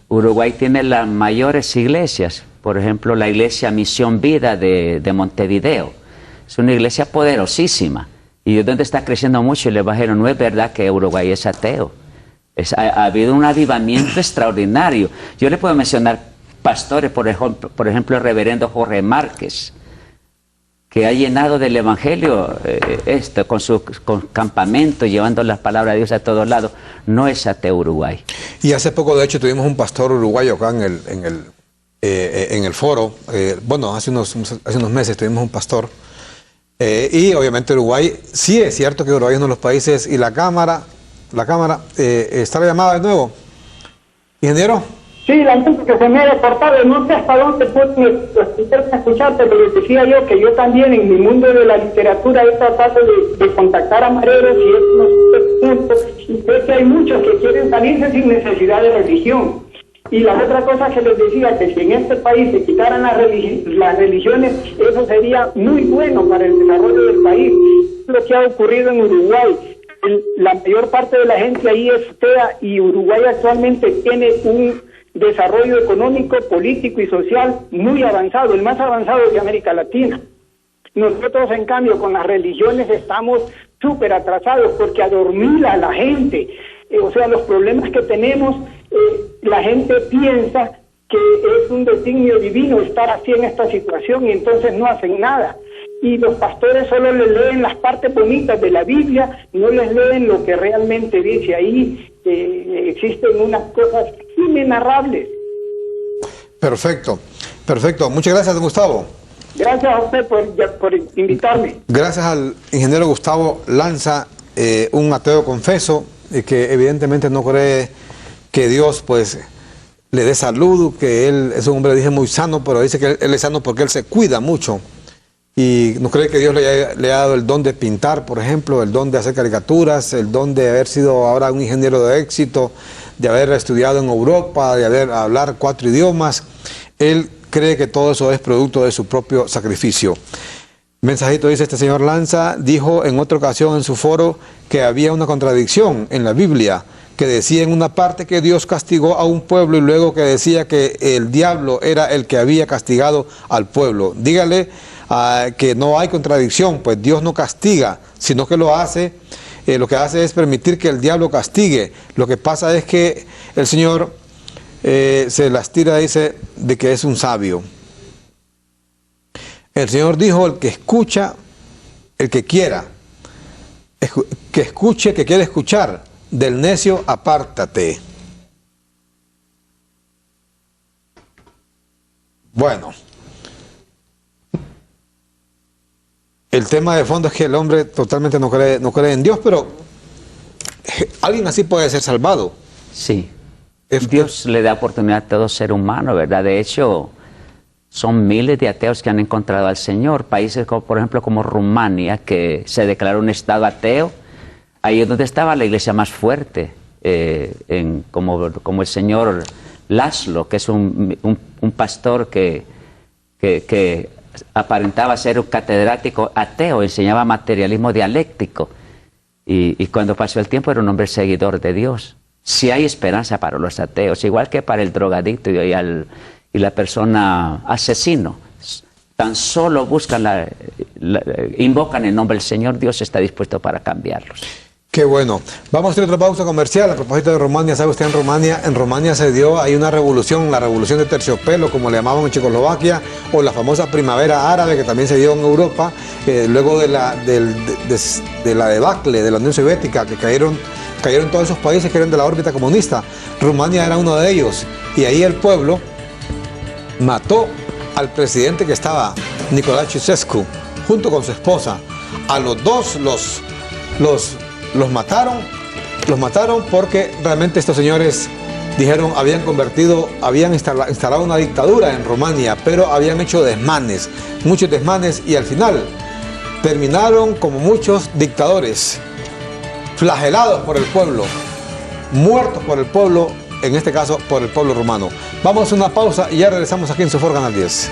Uruguay tiene las mayores iglesias. Por ejemplo, la iglesia Misión Vida de Montevideo. Es una iglesia poderosísima. Y donde está creciendo mucho el evangelio. No es verdad que Uruguay es ateo. Ha habido un avivamiento extraordinario. Yo le puedo mencionar pastores, por ejemplo, el reverendo Jorge Márquez, que ha llenado del evangelio con su campamento, llevando las palabras de Dios a todos lados. No es ateo Uruguay. Y hace poco, de hecho, tuvimos un pastor uruguayo acá en el foro. Bueno, hace unos meses tuvimos un pastor. Y obviamente Uruguay, sí es cierto que Uruguay es uno de los países, y la cámara, ¿está la llamada de nuevo? ¿Ingeniero? Sí, la gente que se me ha cortado, no sé hasta dónde pueden escucharte, pero les decía yo que yo también en mi mundo de la literatura he tratado de contactar a mareros y sé que hay muchos que quieren salirse sin necesidad de religión. Y la otra cosa que les decía, que si en este país se quitaran las religiones, eso sería muy bueno para el desarrollo del país. Lo que ha ocurrido en Uruguay, la mayor parte de la gente ahí es atea y Uruguay actualmente tiene un desarrollo económico, político y social muy avanzado, el más avanzado de América Latina. Nosotros, en cambio, con las religiones estamos súper atrasados porque adormila a la gente. O sea, los problemas que tenemos, la gente piensa que es un designio divino estar así en esta situación y entonces no hacen nada. Y los pastores solo les leen las partes bonitas de la Biblia, no les leen lo que realmente dice ahí. Existen unas cosas inenarrables. Perfecto, perfecto. Muchas gracias, don Gustavo. Gracias a usted por invitarme. Gracias al ingeniero Gustavo Lanza, un ateo confeso, que evidentemente no cree que Dios pues le dé salud, que él es un hombre, dije, muy sano, pero dice que él es sano porque él se cuida mucho. Y no cree que Dios le ha dado el don de pintar, por ejemplo, el don de hacer caricaturas, el don de haber sido ahora un ingeniero de éxito, de haber estudiado en Europa, de hablar 4 idiomas. Él cree que todo eso es producto de su propio sacrificio. Mensajito dice este señor Lanza, dijo en otra ocasión en su foro que había una contradicción en la Biblia, que decía en una parte que Dios castigó a un pueblo y luego que decía que el diablo era el que había castigado al pueblo. Dígale que no hay contradicción, pues Dios no castiga, sino que lo que hace es permitir que el diablo castigue. Lo que pasa es que el Señor se las tira, dice, de que es un sabio. El Señor dijo, el que escucha, el que quiera, que escuche, que quiere escuchar, del necio apártate. Bueno, el tema de fondo es que el hombre totalmente no cree en Dios, pero alguien así puede ser salvado. Sí. Dios le da oportunidad a todo ser humano, ¿verdad? De hecho, son miles de ateos que han encontrado al Señor. Países como, por ejemplo, como Rumania, que se declaró un estado ateo. Ahí es donde estaba la iglesia más fuerte, como el señor Laszlo, que es un pastor que aparentaba ser un catedrático ateo, enseñaba materialismo dialéctico. Y cuando pasó el tiempo era un hombre seguidor de Dios. Sí hay esperanza para los ateos, igual que para el drogadicto y la persona asesino. Tan solo buscan invocan el nombre del Señor, Dios está dispuesto para cambiarlos. Qué bueno. Vamos a hacer otra pausa comercial. A propósito de Rumania, ¿sabe usted en Rumania se dio, hay una revolución, la revolución de terciopelo, como le llamaban en Checoslovaquia, o la famosa primavera árabe que también se dio en Europa, luego de la debacle de la Unión Soviética, que cayeron todos esos países que eran de la órbita comunista. Rumania era uno de ellos. Y ahí el pueblo mató al presidente que estaba, Nicolae Ceausescu, junto con su esposa. A los dos los mataron porque realmente estos señores dijeron, habían instalado una dictadura en Rumania, pero habían hecho desmanes, muchos desmanes, y al final terminaron como muchos dictadores, flagelados por el pueblo, muertos por el pueblo, en este caso por el pueblo rumano. Vamos a una pausa y ya regresamos aquí en Sofor Canal 10.